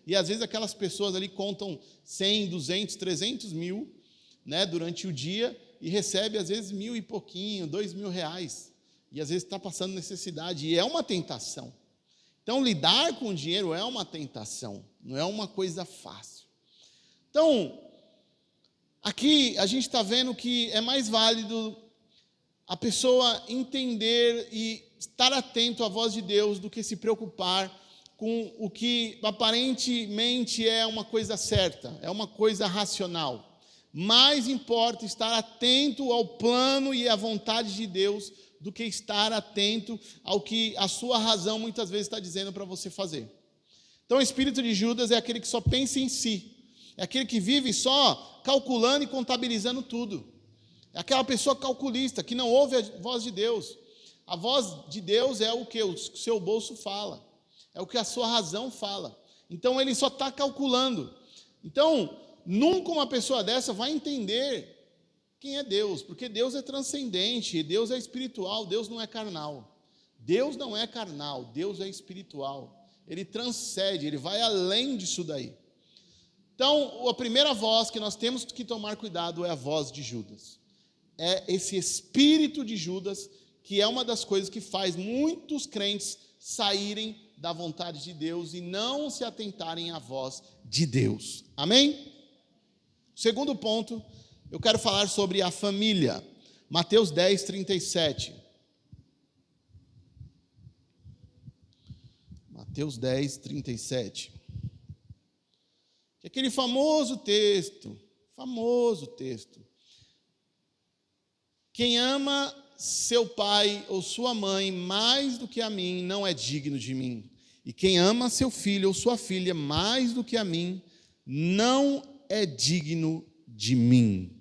e às vezes aquelas pessoas ali contam 100, 200, 300 mil, né, durante o dia, e recebe às vezes 1.000 e pouquinho, 2.000 reais, e às vezes está passando necessidade, e é uma tentação. Então lidar com o dinheiro é uma tentação, não é uma coisa fácil. Então, aqui a gente está vendo que é mais válido a pessoa entender e estar atento à voz de Deus do que se preocupar com o que aparentemente é uma coisa certa, é uma coisa racional. Mais importa estar atento ao plano e à vontade de Deus do que estar atento ao que a sua razão muitas vezes está dizendo para você fazer. Então o espírito de Judas é aquele que só pensa em si, é aquele que vive só calculando e contabilizando tudo. É aquela pessoa calculista, que não ouve a voz de Deus. A voz de Deus é o que o seu bolso fala, é o que a sua razão fala. Então ele só está calculando. Então, nunca uma pessoa dessa vai entender quem é Deus, porque Deus é transcendente, Deus é espiritual, Deus não é carnal. Deus não é carnal, Deus é espiritual. Ele transcende, ele vai além disso daí. Então, a primeira voz que nós temos que tomar cuidado é a voz de Judas. É esse espírito de Judas, que é uma das coisas que faz muitos crentes saírem da vontade de Deus e não se atentarem à voz de Deus. Amém? Segundo ponto, eu quero falar sobre a família. Mateus 10, 37. Mateus 10, 37. Aquele famoso texto. Quem ama seu pai ou sua mãe mais do que a mim não é digno de mim. E quem ama seu filho ou sua filha mais do que a mim não é digno de mim.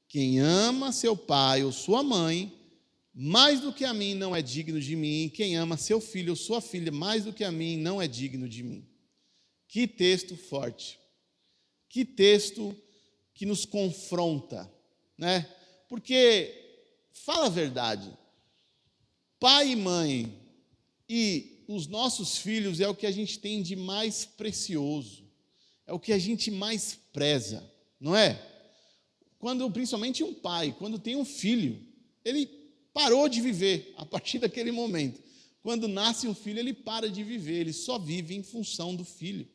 Quem ama seu pai ou sua mãe mais do que a mim não é digno de mim. E quem ama seu filho ou sua filha mais do que a mim não é digno de mim. Que texto forte. Que texto que nos confronta, né? Porque, fala a verdade, pai e mãe e os nossos filhos é o que a gente tem de mais precioso, é o que a gente mais preza, não é? Principalmente um pai, quando tem um filho, ele parou de viver a partir daquele momento. Quando nasce um filho, ele para de viver, ele só vive em função do filho.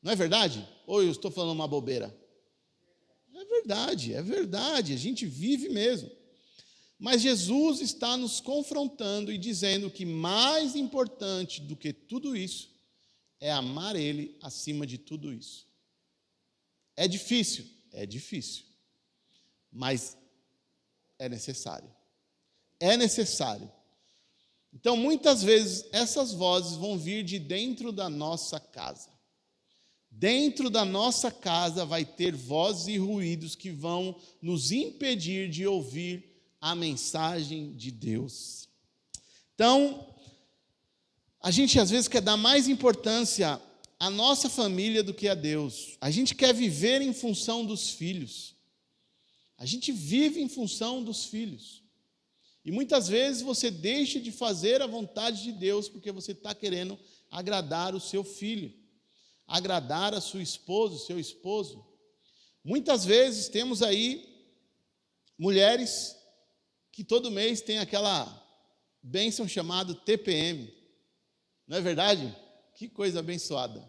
Não é verdade? Ou eu estou falando uma bobeira? É verdade, a gente vive mesmo. Mas Jesus está nos confrontando e dizendo que mais importante do que tudo isso é amar Ele acima de tudo isso. É difícil, mas é necessário. É necessário. Então, muitas vezes, essas vozes vão vir de dentro da nossa casa. Dentro da nossa casa vai ter vozes e ruídos que vão nos impedir de ouvir a mensagem de Deus. Então, a gente às vezes quer dar mais importância à nossa família do que a Deus. A gente quer viver em função dos filhos. A gente vive em função dos filhos. E muitas vezes você deixa de fazer a vontade de Deus porque você está querendo agradar o seu filho, agradar a sua esposa, o seu esposo. Muitas vezes temos aí mulheres que todo mês tem aquela bênção chamada TPM. Não é verdade? Que coisa abençoada.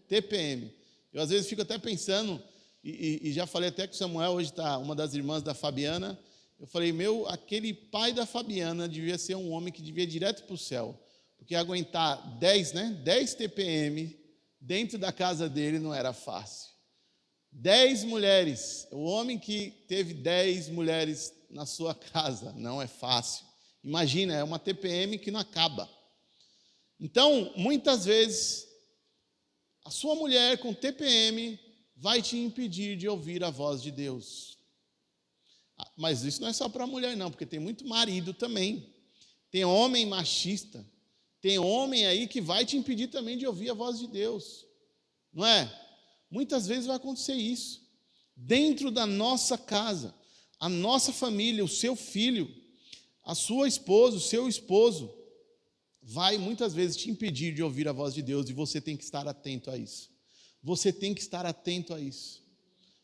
TPM. Eu às vezes fico até pensando e já falei até com o Samuel, hoje está uma das irmãs da Fabiana, eu falei, aquele pai da Fabiana devia ser um homem que devia ir direto para o céu, porque aguentar 10 TPM dentro da casa dele não era fácil. 10 mulheres, o homem que teve 10 mulheres na sua casa, não é fácil. Imagina, é uma TPM que não acaba. Então, muitas vezes, a sua mulher com TPM vai te impedir de ouvir a voz de Deus. Mas isso não é só para a mulher não, porque tem muito marido também. Tem homem machista, tem homem aí que vai te impedir também de ouvir a voz de Deus. Não é? Muitas vezes vai acontecer isso. Dentro da nossa casa, a nossa família, o seu filho, a sua esposa, o seu esposo, vai muitas vezes te impedir de ouvir a voz de Deus, e você tem que estar atento a isso. Você tem que estar atento a isso,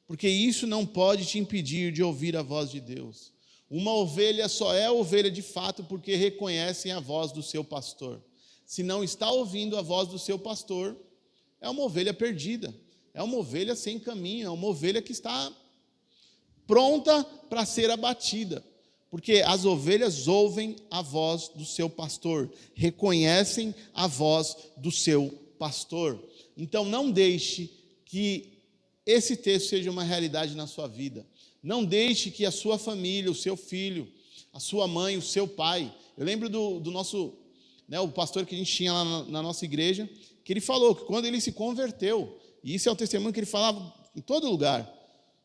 porque isso não pode te impedir de ouvir a voz de Deus. Uma ovelha só é ovelha de fato porque reconhecem a voz do seu pastor. Se não está ouvindo a voz do seu pastor, é uma ovelha perdida, é uma ovelha sem caminho, é uma ovelha que está pronta para ser abatida. Porque as ovelhas ouvem a voz do seu pastor, reconhecem a voz do seu pastor. Então não deixe que esse texto seja uma realidade na sua vida. Não deixe que a sua família, o seu filho, a sua mãe, o seu pai... Eu lembro do nosso, o pastor que a gente tinha lá na nossa igreja, que ele falou que quando ele se converteu, e isso é um testemunho que ele falava em todo lugar,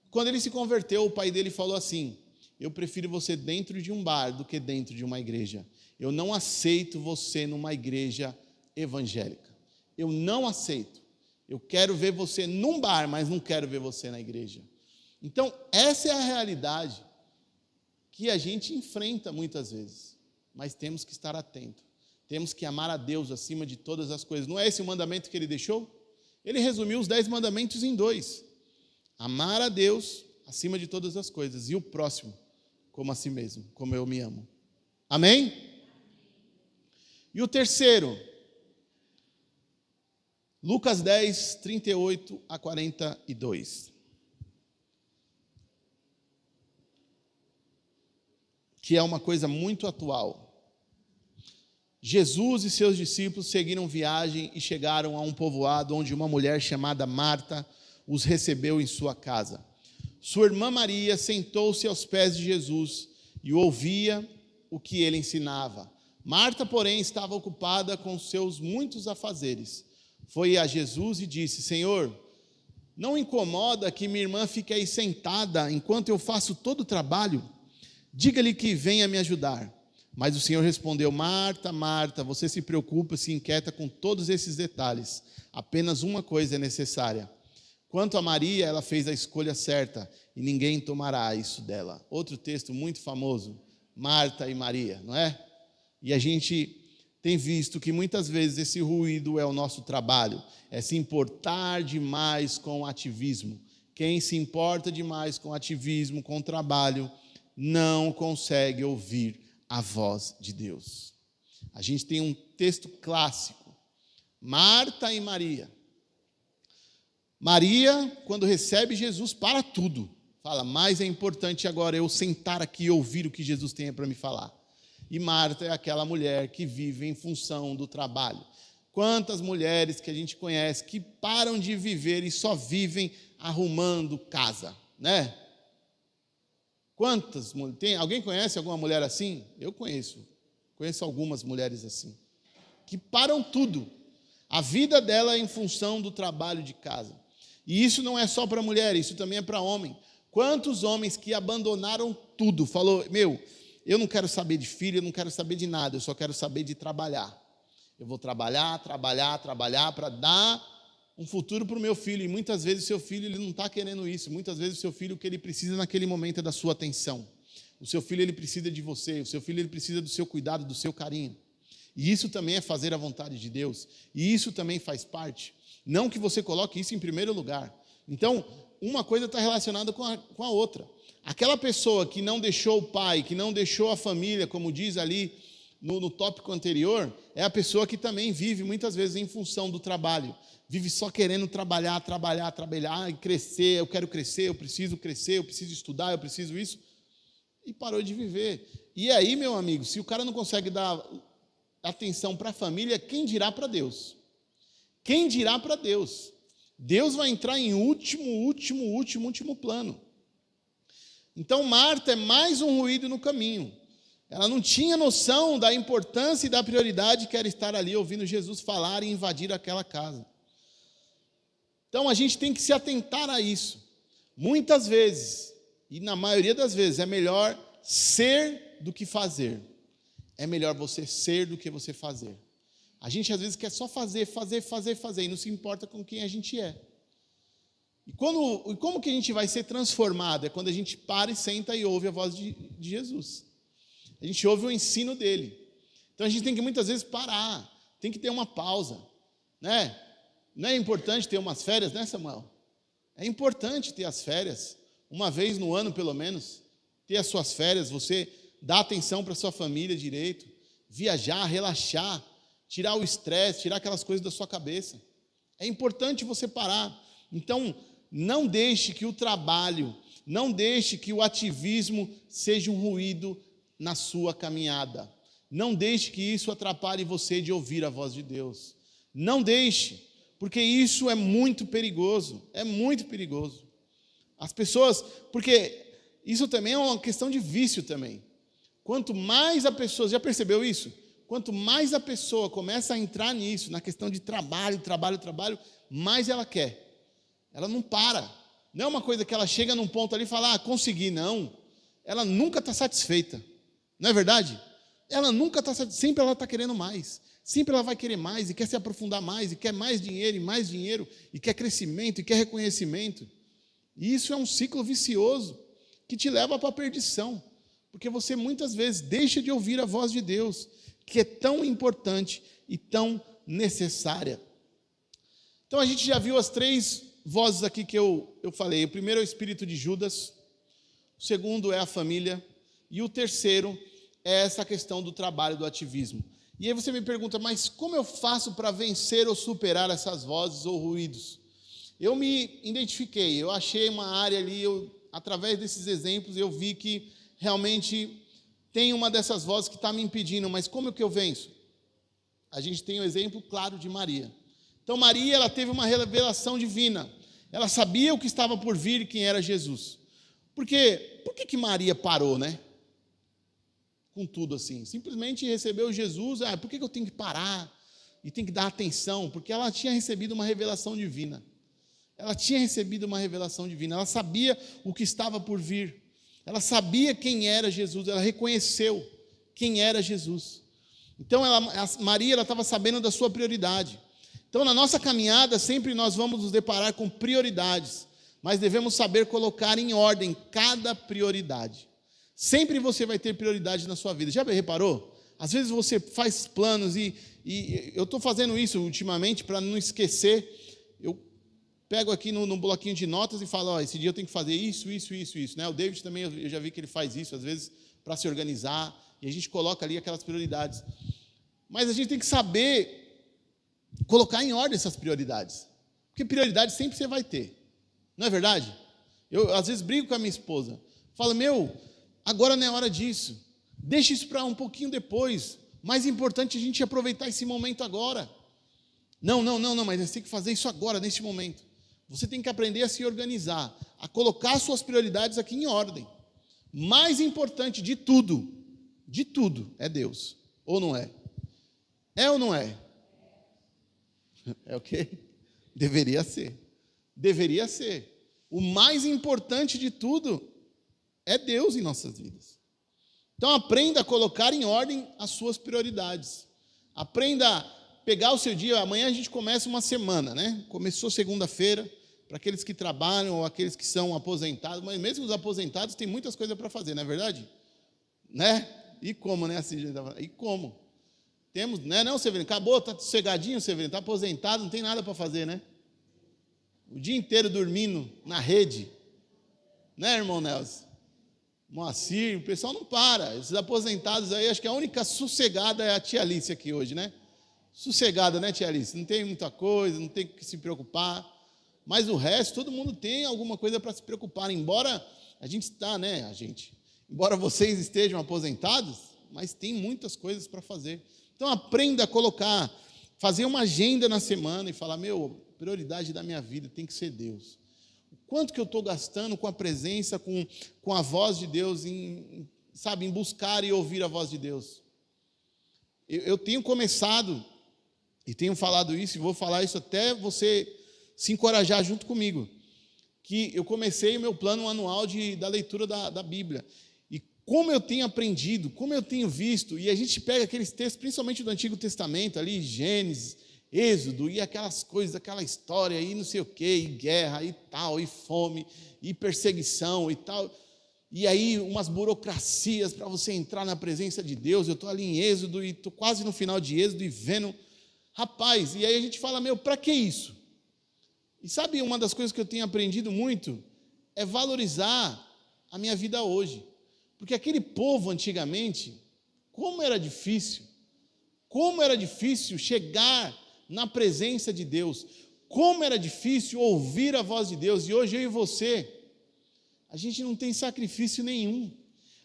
quando ele se converteu, o pai dele falou assim: eu prefiro você dentro de um bar do que dentro de uma igreja. Eu não aceito você numa igreja evangélica. Eu não aceito. Eu quero ver você num bar, mas não quero ver você na igreja. Então, essa é a realidade que a gente enfrenta muitas vezes. Mas temos que estar atento. Temos que amar a Deus acima de todas as coisas. Não é esse o mandamento que ele deixou? Ele resumiu os 10 mandamentos em 2. Amar a Deus acima de todas as coisas, e o próximo como a si mesmo, como eu me amo. Amém? E o terceiro, Lucas 10, 38 a 42. Que é uma coisa muito atual. Jesus e seus discípulos seguiram viagem e chegaram a um povoado onde uma mulher chamada Marta os recebeu em sua casa. Sua irmã Maria sentou-se aos pés de Jesus e ouvia o que ele ensinava. Marta, porém, estava ocupada com seus muitos afazeres. Foi a Jesus e disse: Senhor, não incomoda que minha irmã fique aí sentada enquanto eu faço todo o trabalho? Diga-lhe que venha me ajudar. Mas o Senhor respondeu: Marta, Marta, você se preocupa, se inquieta com todos esses detalhes. Apenas uma coisa é necessária. Quanto a Maria, ela fez a escolha certa e ninguém tomará isso dela. Outro texto muito famoso, Marta e Maria, não é? E a gente tem visto que muitas vezes esse ruído é o nosso trabalho, é se importar demais com o ativismo. Quem se importa demais com o ativismo, com o trabalho, não consegue ouvir a voz de Deus. A gente tem um texto clássico, Marta e Maria. Maria, quando recebe Jesus, para tudo. Fala, mas é importante agora eu sentar aqui e ouvir o que Jesus tem para me falar. E Marta é aquela mulher que vive em função do trabalho. Quantas mulheres que a gente conhece que param de viver e só vivem arrumando casa, né? Quantas? Alguém conhece alguma mulher assim? Eu conheço algumas mulheres assim, que param tudo. A vida dela é em função do trabalho de casa. E isso não é só para mulher, isso também é para homem. Quantos homens que abandonaram tudo, falou, eu não quero saber de filho, eu não quero saber de nada, eu só quero saber de trabalhar. Eu vou trabalhar para dar um futuro para o meu filho. E muitas vezes o seu filho ele não está querendo isso. Muitas vezes o seu filho, o que ele precisa naquele momento é da sua atenção. O seu filho ele precisa de você, o seu filho ele precisa do seu cuidado, do seu carinho. E isso também é fazer a vontade de Deus. E isso também faz parte. Não que você coloque isso em primeiro lugar. Então, uma coisa está relacionada com a outra. Aquela pessoa que não deixou o pai, que não deixou a família, como diz ali no tópico anterior, é a pessoa que também vive muitas vezes em função do trabalho. Vive só querendo trabalhar e crescer. Eu quero crescer, eu preciso estudar, eu preciso isso. E parou de viver. E aí, meu amigo, se o cara não consegue dar atenção para a família, quem dirá para Deus? Quem dirá para Deus? Deus vai entrar em último plano. Então, Marta é mais um ruído no caminho. Ela não tinha noção da importância e da prioridade que era estar ali ouvindo Jesus falar e invadir aquela casa. Então, a gente tem que se atentar a isso. Muitas vezes, e na maioria das vezes, é melhor ser do que fazer. É melhor você ser do que você fazer. A gente, às vezes, quer só fazer, e não se importa com quem a gente é. E como que a gente vai ser transformado? É quando a gente para e senta e ouve a voz de Jesus. A gente ouve o ensino dele. Então, a gente tem que, muitas vezes, parar. Tem que ter uma pausa, né? Não é importante ter umas férias, né, Samuel? É importante ter as férias, uma vez no ano, pelo menos, ter as suas férias, você dar atenção para a sua família direito, viajar, relaxar, tirar o estresse, tirar aquelas coisas da sua cabeça. É importante você parar. Então, não deixe que o trabalho, não deixe que o ativismo seja um ruído na sua caminhada. Não deixe que isso atrapalhe você de ouvir a voz de Deus. Não deixe. Porque isso é muito perigoso, As pessoas, porque isso também é uma questão de vício também. Quanto mais a pessoa, já percebeu isso? Quanto mais a pessoa começa a entrar nisso, na questão de trabalho, mais ela quer. Ela não para. Não é uma coisa que ela chega num ponto ali e fala, consegui, não. Ela nunca está satisfeita. Não é verdade? Ela nunca está satisfeita, sempre ela está querendo mais. Sempre ela vai querer mais, e quer se aprofundar mais, e quer mais dinheiro, e quer crescimento, e quer reconhecimento. E isso é um ciclo vicioso, que te leva para a perdição, porque você muitas vezes deixa de ouvir a voz de Deus, que é tão importante e tão necessária. Então a gente já viu as 3 vozes aqui que eu falei. O primeiro é o espírito de Judas, o segundo é a família, e o terceiro é essa questão do trabalho, do ativismo. E aí você me pergunta, mas como eu faço para vencer ou superar essas vozes ou ruídos? Eu me identifiquei, eu achei uma área ali, através desses exemplos, eu vi que realmente tem uma dessas vozes que está me impedindo, mas como é que eu venço? A gente tem o exemplo claro de Maria. Então Maria, ela teve uma revelação divina, ela sabia o que estava por vir e quem era Jesus. Por que Maria parou, né? Com tudo assim, simplesmente recebeu Jesus, por que eu tenho que parar e tenho que dar atenção? Porque ela tinha recebido uma revelação divina, ela sabia o que estava por vir, ela sabia quem era Jesus, ela reconheceu quem era Jesus. Então Maria estava sabendo da sua prioridade. Então na nossa caminhada sempre nós vamos nos deparar com prioridades, mas devemos saber colocar em ordem cada prioridade. Sempre você vai ter prioridade na sua vida. Já reparou? Às vezes você faz planos e eu estou fazendo isso ultimamente para não esquecer. Eu pego aqui no bloquinho de notas e falo, esse dia eu tenho que fazer isso. Né? O David também, eu já vi que ele faz isso, às vezes, para se organizar. E a gente coloca ali aquelas prioridades. Mas a gente tem que saber colocar em ordem essas prioridades. Porque prioridade sempre você vai ter. Não é verdade? Eu, às vezes, brigo com a minha esposa. Falo, agora não é hora disso. Deixa isso para um pouquinho depois. Mais importante a gente aproveitar esse momento agora. Não, mas você tem que fazer isso agora, neste momento. Você tem que aprender a se organizar, a colocar suas prioridades aqui em ordem. Mais importante de tudo, é Deus. Ou não é? É ou não é? É o quê? Deveria ser. O mais importante de tudo é Deus em nossas vidas. Então aprenda a colocar em ordem as suas prioridades. Aprenda a pegar o seu dia. Amanhã a gente começa uma semana, né? Começou segunda-feira, para aqueles que trabalham ou aqueles que são aposentados, mas mesmo os aposentados têm muitas coisas para fazer, não é verdade? Né? E como, né? Assim, e como? Temos, né? Não, Severino, acabou, está sossegadinho, Severino, está aposentado, não tem nada para fazer, né? O dia inteiro dormindo na rede, né, irmão Nelson? Moacir, o pessoal não para. Esses aposentados aí, acho que a única sossegada é a tia Alice aqui hoje, né? Sossegada, né, tia Alice? Não tem muita coisa, não tem que se preocupar. Mas o resto, todo mundo tem alguma coisa para se preocupar. Embora a gente está, né, embora vocês estejam aposentados, mas tem muitas coisas para fazer. Então aprenda a colocar, fazer uma agenda na semana e falar, prioridade da minha vida tem que ser Deus. Quanto que eu estou gastando com a presença, com a voz de Deus, em buscar e ouvir a voz de Deus? Eu tenho começado, e tenho falado isso, e vou falar isso até você se encorajar junto comigo, que eu comecei o meu plano anual da leitura da Bíblia. E como eu tenho aprendido, como eu tenho visto, e a gente pega aqueles textos, principalmente do Antigo Testamento, ali, Gênesis, Êxodo, e aquelas coisas, aquela história, e não sei o quê, e guerra, e tal, e fome, e perseguição, e tal. E aí, umas burocracias para você entrar na presença de Deus. Eu estou ali em Êxodo, e estou quase no final de Êxodo, e vendo, rapaz, e aí a gente fala, para que isso? E sabe, uma das coisas que eu tenho aprendido muito, é valorizar a minha vida hoje. Porque aquele povo, antigamente, como era difícil chegar na presença de Deus, como era difícil ouvir a voz de Deus, e hoje eu e você, a gente não tem sacrifício nenhum,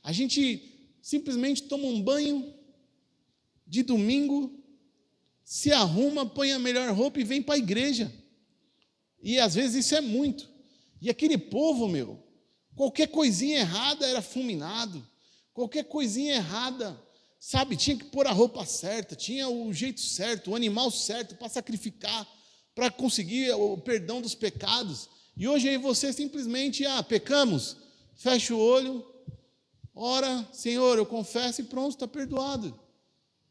a gente simplesmente toma um banho de domingo, se arruma, põe a melhor roupa e vem para a igreja, e às vezes isso é muito, e aquele povo, qualquer coisinha errada era fulminado, qualquer coisinha errada, tinha que pôr a roupa certa, tinha o jeito certo, o animal certo para sacrificar, para conseguir o perdão dos pecados. E hoje aí você simplesmente, pecamos, fecha o olho, ora, Senhor, eu confesso e pronto, está perdoado.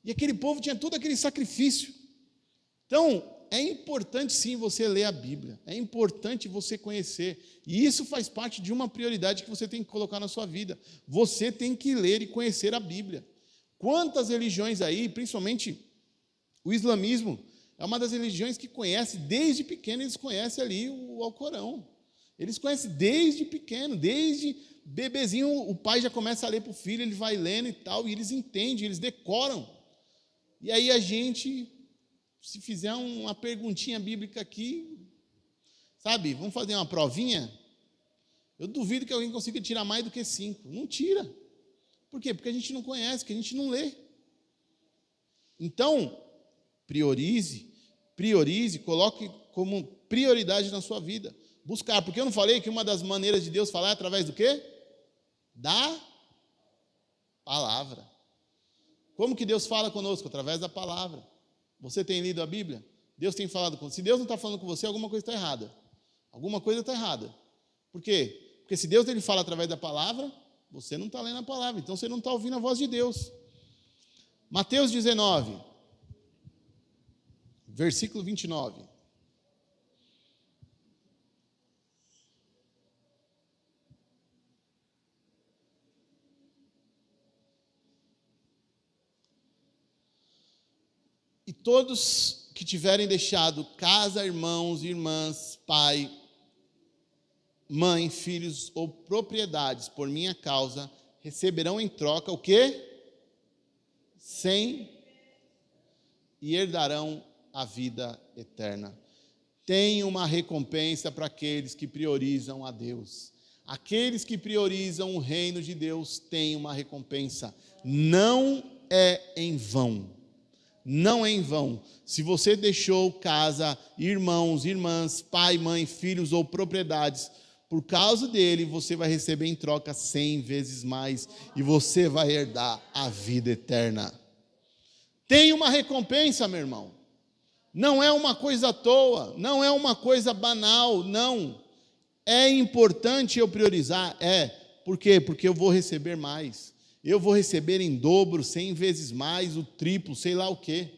E aquele povo tinha todo aquele sacrifício. Então, é importante sim você ler a Bíblia, é importante você conhecer, e isso faz parte de uma prioridade que você tem que colocar na sua vida. Você tem que ler e conhecer a Bíblia. Quantas religiões aí, principalmente o islamismo, é uma das religiões que conhece, desde pequeno eles conhecem ali o Alcorão. Eles conhecem desde pequeno, desde bebezinho, o pai já começa a ler para o filho, ele vai lendo e tal, e eles entendem, eles decoram. E aí a gente, se fizer uma perguntinha bíblica aqui, vamos fazer uma provinha? Eu duvido que alguém consiga tirar mais do que 5. Não tira. Por quê? Porque a gente não conhece, porque a gente não lê. Então, priorize, coloque como prioridade na sua vida. Buscar, porque eu não falei que uma das maneiras de Deus falar é através do quê? Da palavra. Como que Deus fala conosco? Através da palavra. Você tem lido a Bíblia? Deus tem falado com você. Se Deus não está falando com você, alguma coisa está errada. Alguma coisa está errada. Por quê? Porque se Deus ele fala através da palavra, você não está lendo a palavra, então você não está ouvindo a voz de Deus. Mateus 19, versículo 29. E todos que tiverem deixado casa, irmãos, irmãs, pai, mãe, filhos ou propriedades por minha causa, receberão em troca o quê? 100 e herdarão a vida eterna. Tem uma recompensa para aqueles que priorizam a Deus. Aqueles que priorizam o reino de Deus têm uma recompensa. Não é em vão. Não é em vão. Se você deixou casa, irmãos, irmãs, pai, mãe, filhos ou propriedades, por causa dele, você vai receber em troca 100 vezes mais e você vai herdar a vida eterna. Tem uma recompensa, meu irmão. Não é uma coisa à toa, não é uma coisa banal, não. É importante eu priorizar, Por quê? Porque eu vou receber mais. Eu vou receber em dobro, 100 vezes mais, o triplo, sei lá o quê.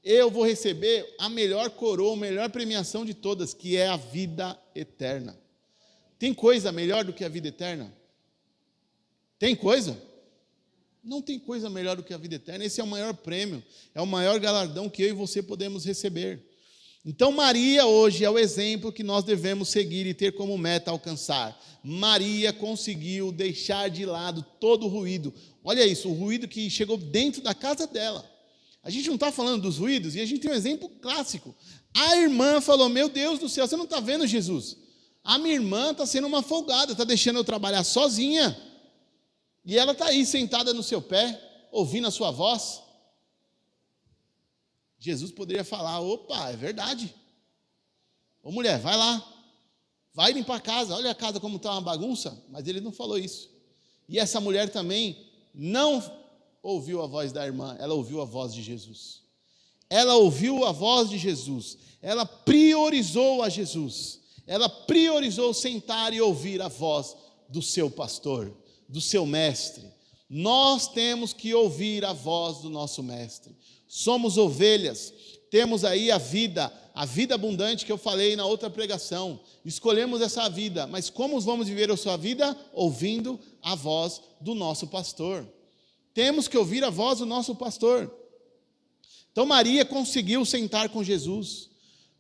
Eu vou receber a melhor coroa, a melhor premiação de todas, que é a vida eterna. Tem coisa melhor do que a vida eterna? Tem coisa? Não tem coisa melhor do que a vida eterna. Esse é o maior prêmio, é o maior galardão que eu e você podemos receber. Então Maria hoje é o exemplo que nós devemos seguir e ter como meta alcançar. Maria conseguiu deixar de lado todo o ruído. Olha isso, o ruído que chegou dentro da casa dela. A gente não está falando dos ruídos, e a gente tem um exemplo clássico. A irmã falou, meu Deus do céu, você não está vendo Jesus? A minha irmã está sendo uma folgada, está deixando eu trabalhar sozinha. E ela está aí sentada no seu pé, ouvindo a sua voz. Jesus poderia falar, opa, é verdade. Ô mulher, vai lá, vai limpar a casa, olha a casa como está uma bagunça. Mas ele não falou isso. E essa mulher também não ouviu a voz da irmã, ela ouviu a voz de Jesus. Ela ouviu a voz de Jesus, ela priorizou a Jesus, ela priorizou sentar e ouvir a voz do seu pastor, do seu mestre. Nós temos que ouvir a voz do nosso mestre. Somos ovelhas, temos aí a vida abundante que eu falei na outra pregação. Escolhemos essa vida, mas como vamos viver a sua vida? Ouvindo a voz do nosso pastor. Temos que ouvir a voz do nosso pastor. Então Maria conseguiu sentar com Jesus,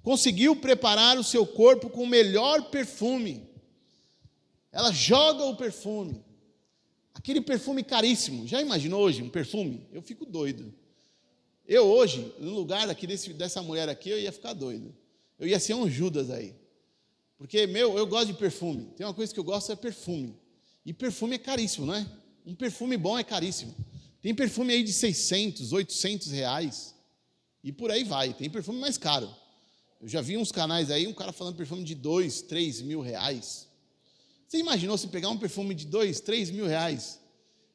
conseguiu preparar o seu corpo com o melhor perfume. Ela joga o perfume, aquele perfume caríssimo. Já imaginou hoje um perfume? Eu fico doido. Eu hoje, no lugar aqui dessa mulher aqui, eu ia ficar doido. Eu ia ser um Judas aí. Porque, eu gosto de perfume. Tem uma coisa que eu gosto, é perfume. E perfume é caríssimo, não é? Um perfume bom é caríssimo. Tem perfume aí de 600, 800 reais. E por aí vai. Tem perfume mais caro. Eu já vi uns canais aí, um cara falando perfume de 2, 3 mil reais. Você imaginou se pegar um perfume de 2, 3 mil reais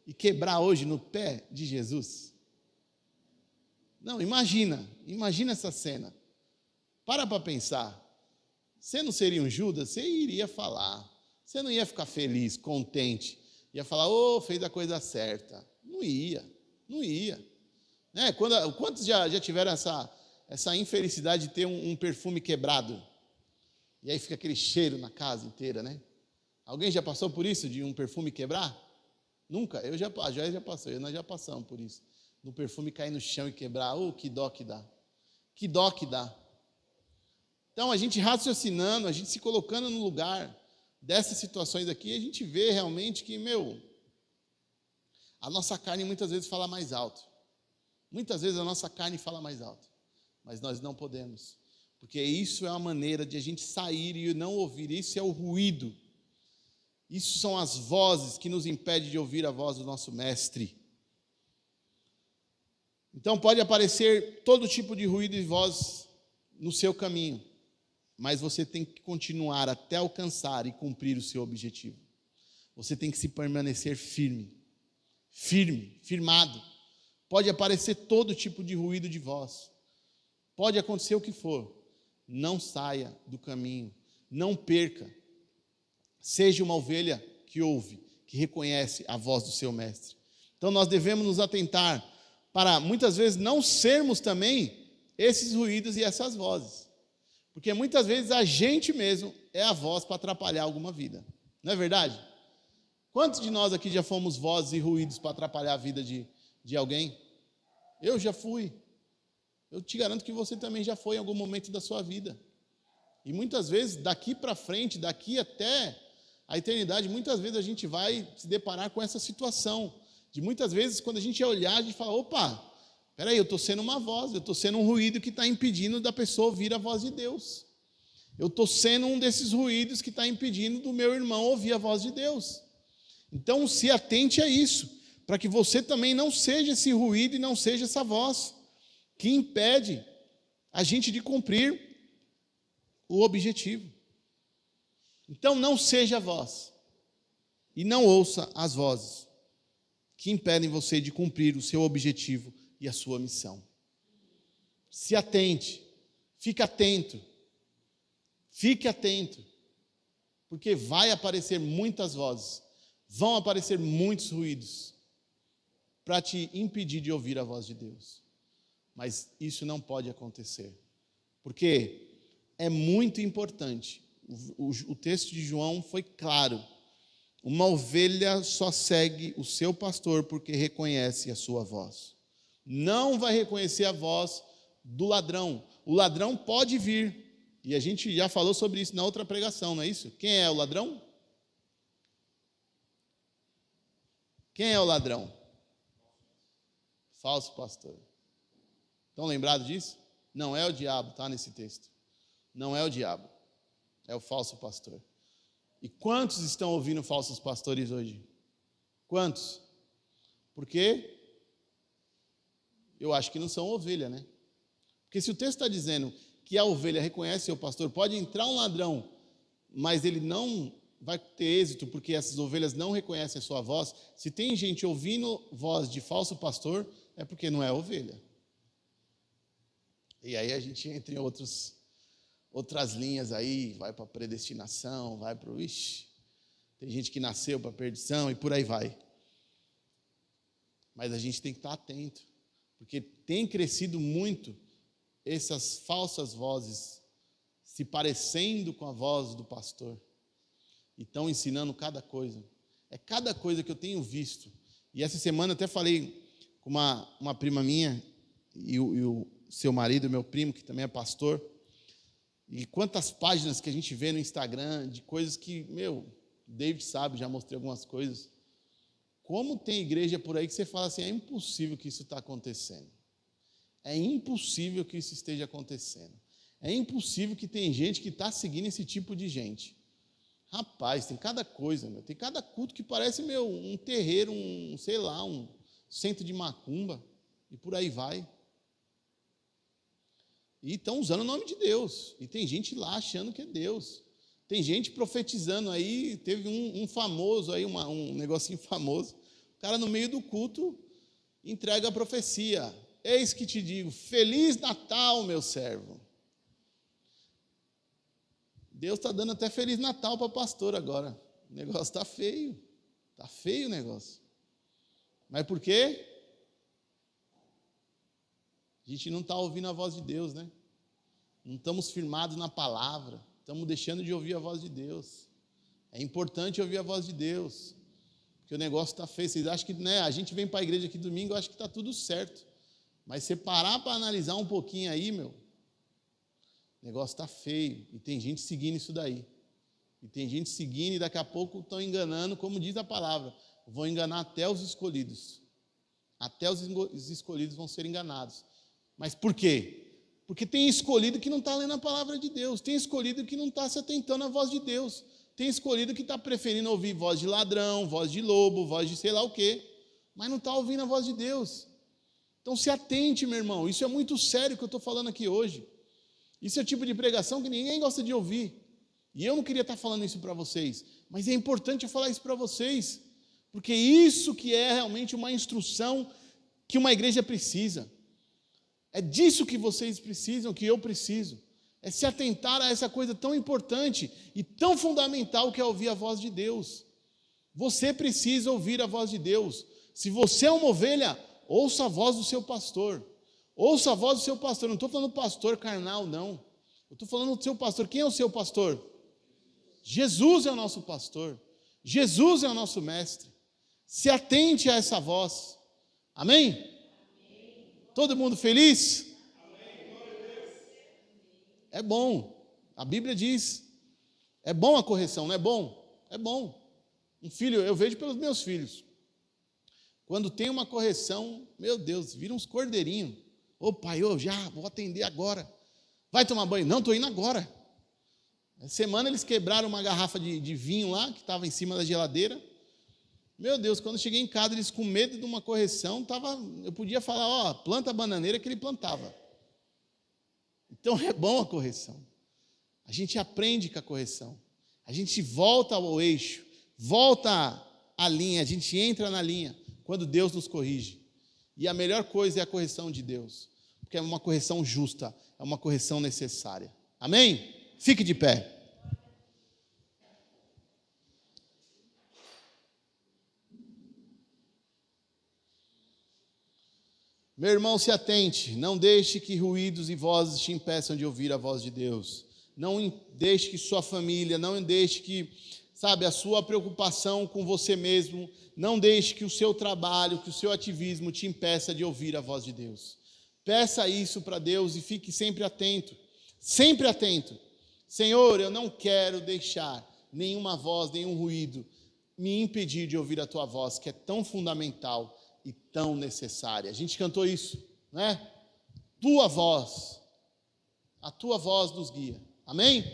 e quebrar hoje no pé de Jesus? Não, imagina essa cena. Para pensar. Você não seria um Judas? Você iria falar. Você não ia ficar feliz, contente. Ia falar, fez a coisa certa. Não ia. Né? Quantos já tiveram essa infelicidade de ter um perfume quebrado? E aí fica aquele cheiro na casa inteira, né? Alguém já passou por isso, de um perfume quebrar? Nunca? Eu já passei, nós já passamos por isso. No perfume cair no chão e quebrar, que dó que dá. Que dó que dá. Então, a gente raciocinando, a gente se colocando no lugar dessas situações aqui, a gente vê realmente que, a nossa carne muitas vezes fala mais alto. Muitas vezes a nossa carne fala mais alto. Mas nós não podemos. Porque isso é uma maneira de a gente sair e não ouvir. Isso é o ruído. Isso são as vozes que nos impedem de ouvir a voz do nosso mestre. Então pode aparecer todo tipo de ruído e voz no seu caminho, mas você tem que continuar até alcançar e cumprir o seu objetivo. Você tem que se permanecer firme, firmado. Pode aparecer todo tipo de ruído de voz, pode acontecer o que for, não saia do caminho, não perca. Seja uma ovelha que ouve, que reconhece a voz do seu mestre. Então nós devemos nos atentar para muitas vezes não sermos também esses ruídos e essas vozes. Porque muitas vezes a gente mesmo é a voz para atrapalhar alguma vida. Não é verdade? Quantos de nós aqui já fomos vozes e ruídos para atrapalhar a vida de alguém? Eu já fui. Eu te garanto que você também já foi em algum momento da sua vida. E muitas vezes, daqui para frente, daqui até a eternidade, muitas vezes a gente vai se deparar com essa situação. De muitas vezes, quando a gente olhar, a gente fala, peraí, eu estou sendo uma voz, eu estou sendo um ruído que está impedindo da pessoa ouvir a voz de Deus. Eu estou sendo um desses ruídos que está impedindo do meu irmão ouvir a voz de Deus. Então, se atente a isso, para que você também não seja esse ruído e não seja essa voz que impede a gente de cumprir o objetivo. Então, não seja a voz e não ouça as vozes que impedem você de cumprir o seu objetivo e a sua missão. Se atente, fique atento, porque vai aparecer muitas vozes, vão aparecer muitos ruídos para te impedir de ouvir a voz de Deus. Mas isso não pode acontecer, porque é muito importante. O texto de João foi claro. Uma ovelha só segue o seu pastor porque reconhece a sua voz. Não vai reconhecer a voz do ladrão. O ladrão pode vir. E a gente já falou sobre isso na outra pregação, não é isso? Quem é o ladrão? Quem é o ladrão? Falso pastor. Estão lembrados disso? Não é o diabo, está nesse texto. Não é o diabo. É o falso pastor. E quantos estão ouvindo falsos pastores hoje? Quantos? Porque eu acho que não são ovelha, né? Porque se o texto está dizendo que a ovelha reconhece o pastor, pode entrar um ladrão, mas ele não vai ter êxito porque essas ovelhas não reconhecem a sua voz. Se tem gente ouvindo voz de falso pastor, é porque não é ovelha. E aí a gente entra em outras linhas aí, vai para a predestinação, vai para o... tem gente que nasceu para a perdição e por aí vai. Mas a gente tem que estar atento, porque tem crescido muito essas falsas vozes se parecendo com a voz do pastor e estão ensinando cada coisa. É cada coisa que eu tenho visto. E essa semana até falei com uma prima minha e o seu marido, meu primo, que também é pastor, e quantas páginas que a gente vê no Instagram de coisas que, David sabe, já mostrei algumas coisas. Como tem igreja por aí que você fala assim, é impossível que isso está acontecendo. É impossível que isso esteja acontecendo. É impossível que tem gente que está seguindo esse tipo de gente. Rapaz, tem cada coisa, tem cada culto que parece, um terreiro, um centro de macumba, e por aí vai. E estão usando o nome de Deus. E tem gente lá achando que é Deus. Tem gente profetizando aí, teve um famoso aí, um negocinho famoso. O cara no meio do culto entrega a profecia. Eis que te digo, Feliz Natal, meu servo. Deus está dando até Feliz Natal para pastor agora. O negócio está feio. Está feio o negócio. Mas por quê? A gente não está ouvindo a voz de Deus, né? Não estamos firmados na palavra. Estamos deixando de ouvir a voz de Deus. É importante ouvir a voz de Deus. Porque o negócio está feio. Vocês acham que, a gente vem para a igreja aqui domingo, eu acho que está tudo certo. Mas você parar para analisar um pouquinho aí, o negócio está feio. E tem gente seguindo isso daí. E tem gente seguindo e daqui a pouco estão enganando, como diz a palavra. Vão enganar até os escolhidos. Até os escolhidos vão ser enganados. Mas por quê? Porque tem escolhido que não está lendo a palavra de Deus. Tem escolhido que não está se atentando à voz de Deus. Tem escolhido que está preferindo ouvir voz de ladrão, voz de lobo, voz de sei lá o quê. Mas não está ouvindo a voz de Deus. Então se atente, meu irmão. Isso é muito sério que eu estou falando aqui hoje. Isso é o tipo de pregação que ninguém gosta de ouvir. E eu não queria estar falando isso para vocês. Mas é importante eu falar isso para vocês. Porque isso que é realmente uma instrução que uma igreja precisa. É disso que vocês precisam, que eu preciso. É se atentar a essa coisa tão importante e tão fundamental que é ouvir a voz de Deus. Você precisa ouvir a voz de Deus. Se você é uma ovelha, ouça a voz do seu pastor. Ouça a voz do seu pastor. Não estou falando pastor carnal, não. Eu estou falando do seu pastor. Quem é o seu pastor? Jesus é o nosso pastor. Jesus é o nosso mestre. Se atente a essa voz. Amém? Todo mundo feliz? É bom. A Bíblia diz. É bom a correção, não é bom? É bom. Um filho, eu vejo pelos meus filhos. Quando tem uma correção, meu Deus, viram uns cordeirinhos. Ô pai, eu já vou atender agora. Vai tomar banho? Não, estou indo agora. Essa semana eles quebraram uma garrafa de vinho lá, que estava em cima da geladeira. Meu Deus, quando eu cheguei em casa, eles com medo de uma correção, eu podia falar, planta a bananeira que ele plantava. Então é bom a correção. A gente aprende com a correção. A gente volta ao eixo, volta à linha, a gente entra na linha quando Deus nos corrige. E a melhor coisa é a correção de Deus, porque é uma correção justa, é uma correção necessária. Amém? Fique de pé. Meu irmão, se atente, não deixe que ruídos e vozes te impeçam de ouvir a voz de Deus. Não deixe que sua família, não deixe que, a sua preocupação com você mesmo, não deixe que o seu trabalho, que o seu ativismo te impeça de ouvir a voz de Deus. Peça isso para Deus e fique sempre atento. Sempre atento. Senhor, eu não quero deixar nenhuma voz, nenhum ruído me impedir de ouvir a tua voz, que é tão fundamental e tão necessária. A gente cantou isso, né? Tua voz, a tua voz nos guia. Amém?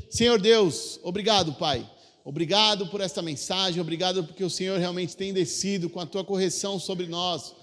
Senhor Deus, obrigado, Pai. Obrigado por esta mensagem, obrigado porque o Senhor realmente tem descido com a tua correção sobre nós.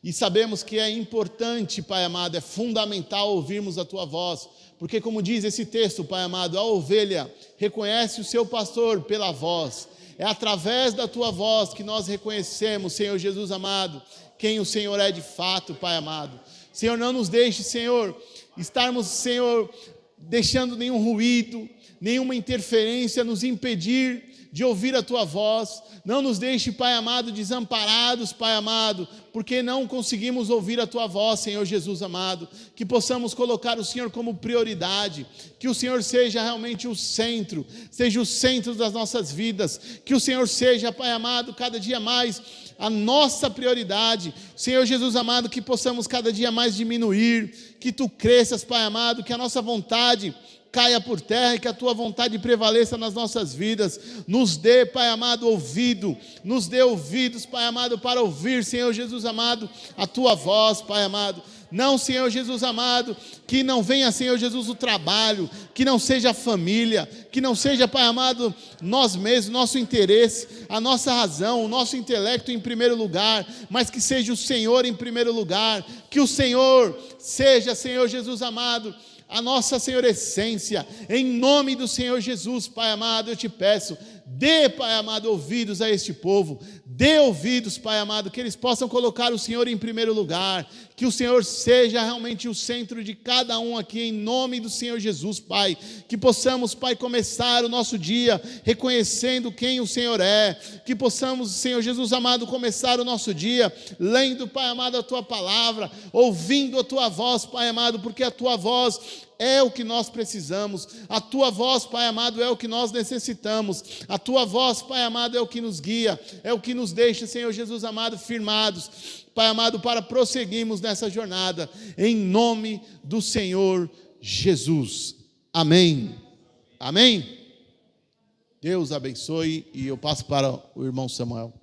E sabemos que é importante, Pai amado, é fundamental ouvirmos a tua voz, porque como diz esse texto, Pai amado, a ovelha reconhece o seu pastor pela voz. É através da tua voz que nós reconhecemos, Senhor Jesus amado, quem o Senhor é de fato, Pai amado. Senhor, não nos deixe, Senhor, estarmos, Senhor, deixando nenhum ruído, nenhuma interferência nos impedir de ouvir a tua voz. Não nos deixe, Pai amado, desamparados, Pai amado, porque não conseguimos ouvir a tua voz, Senhor Jesus amado. Que possamos colocar o Senhor como prioridade, que o Senhor seja realmente o centro, seja o centro das nossas vidas, que o Senhor seja, Pai amado, cada dia mais a nossa prioridade. Senhor Jesus amado, que possamos cada dia mais diminuir, que tu cresças, Pai amado, que a nossa vontade caia por terra e que a tua vontade prevaleça nas nossas vidas. Nos dê, Pai amado, ouvido, nos dê ouvidos, Pai amado, para ouvir, Senhor Jesus amado, a tua voz, Pai amado. Não, Senhor Jesus amado, que não venha, Senhor Jesus, o trabalho, que não seja a família, que não seja, Pai amado, nós mesmos, nosso interesse, a nossa razão, o nosso intelecto em primeiro lugar, mas que seja o Senhor em primeiro lugar, que o Senhor seja, Senhor Jesus amado, a nossa, Senhor, essência, em nome do Senhor Jesus, Pai amado, eu te peço, dê, Pai amado, ouvidos a este povo, dê ouvidos, Pai amado, que eles possam colocar o Senhor em primeiro lugar, que o Senhor seja realmente o centro de cada um aqui, em nome do Senhor Jesus, Pai, que possamos, Pai, começar o nosso dia reconhecendo quem o Senhor é, que possamos, Senhor Jesus amado, começar o nosso dia lendo, Pai amado, a tua palavra, ouvindo a tua voz, Pai amado, porque a tua voz é o que nós precisamos, a tua voz, Pai amado, é o que nós necessitamos, a tua voz, Pai amado, é o que nos guia, é o que nos deixa, Senhor Jesus amado, firmados, Pai amado, para prosseguirmos nessa jornada, em nome do Senhor Jesus. Amém. Amém. Deus abençoe e eu passo para o irmão Samuel.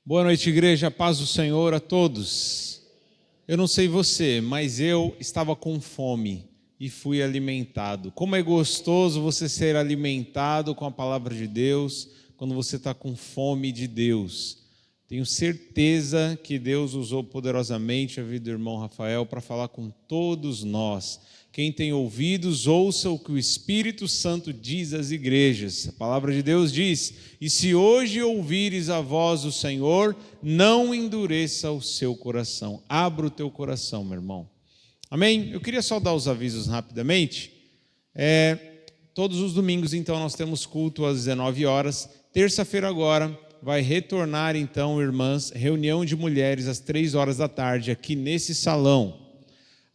Boa noite, igreja, paz do Senhor a todos. Eu não sei você, mas eu estava com fome e fui alimentado. Como é gostoso você ser alimentado com a palavra de Deus, quando você está com fome de Deus. Tenho certeza que Deus usou poderosamente a vida do irmão Rafael para falar com todos nós. Quem tem ouvidos, ouça o que o Espírito Santo diz às igrejas. A palavra de Deus diz: e se hoje ouvires a voz do Senhor, não endureça o seu coração. Abra o teu coração, meu irmão. Amém? Eu queria só dar os avisos rapidamente. Todos os domingos, então, nós temos culto às 19 horas. Terça-feira agora vai retornar, então, irmãs, reunião de mulheres às 3 horas da tarde, aqui nesse salão.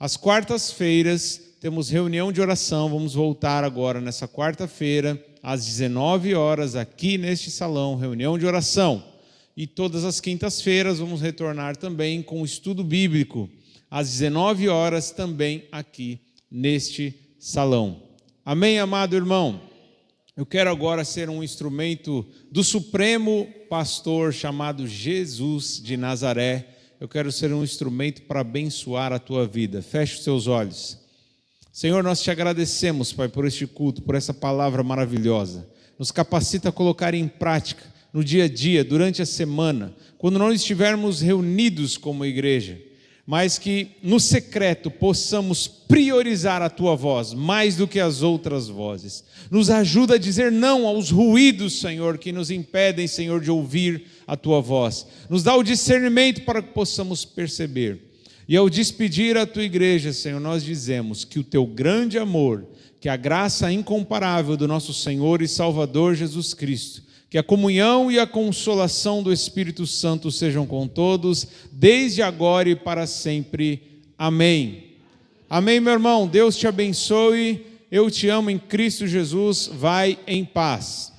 Às quartas-feiras temos reunião de oração, vamos voltar agora nessa quarta-feira, às 19 horas, aqui neste salão, reunião de oração. E todas as quintas-feiras vamos retornar também com o estudo bíblico, às 19 horas também aqui neste salão. Amém, amado irmão? Eu quero agora ser um instrumento do Supremo Pastor chamado Jesus de Nazaré. Eu quero ser um instrumento para abençoar a tua vida. Feche os teus olhos. Senhor, nós te agradecemos, Pai, por este culto, por essa palavra maravilhosa. Nos capacita a colocar em prática no dia a dia, durante a semana, quando não estivermos reunidos como igreja, mas que no secreto possamos priorizar a tua voz mais do que as outras vozes. Nos ajuda a dizer não aos ruídos, Senhor, que nos impedem, Senhor, de ouvir a tua voz. Nos dá o discernimento para que possamos perceber. E ao despedir a tua igreja, Senhor, nós dizemos que o teu grande amor, que a graça incomparável do nosso Senhor e Salvador Jesus Cristo, que a comunhão e a consolação do Espírito Santo sejam com todos, desde agora e para sempre. Amém. Amém, meu irmão. Deus te abençoe. Eu te amo em Cristo Jesus. Vai em paz.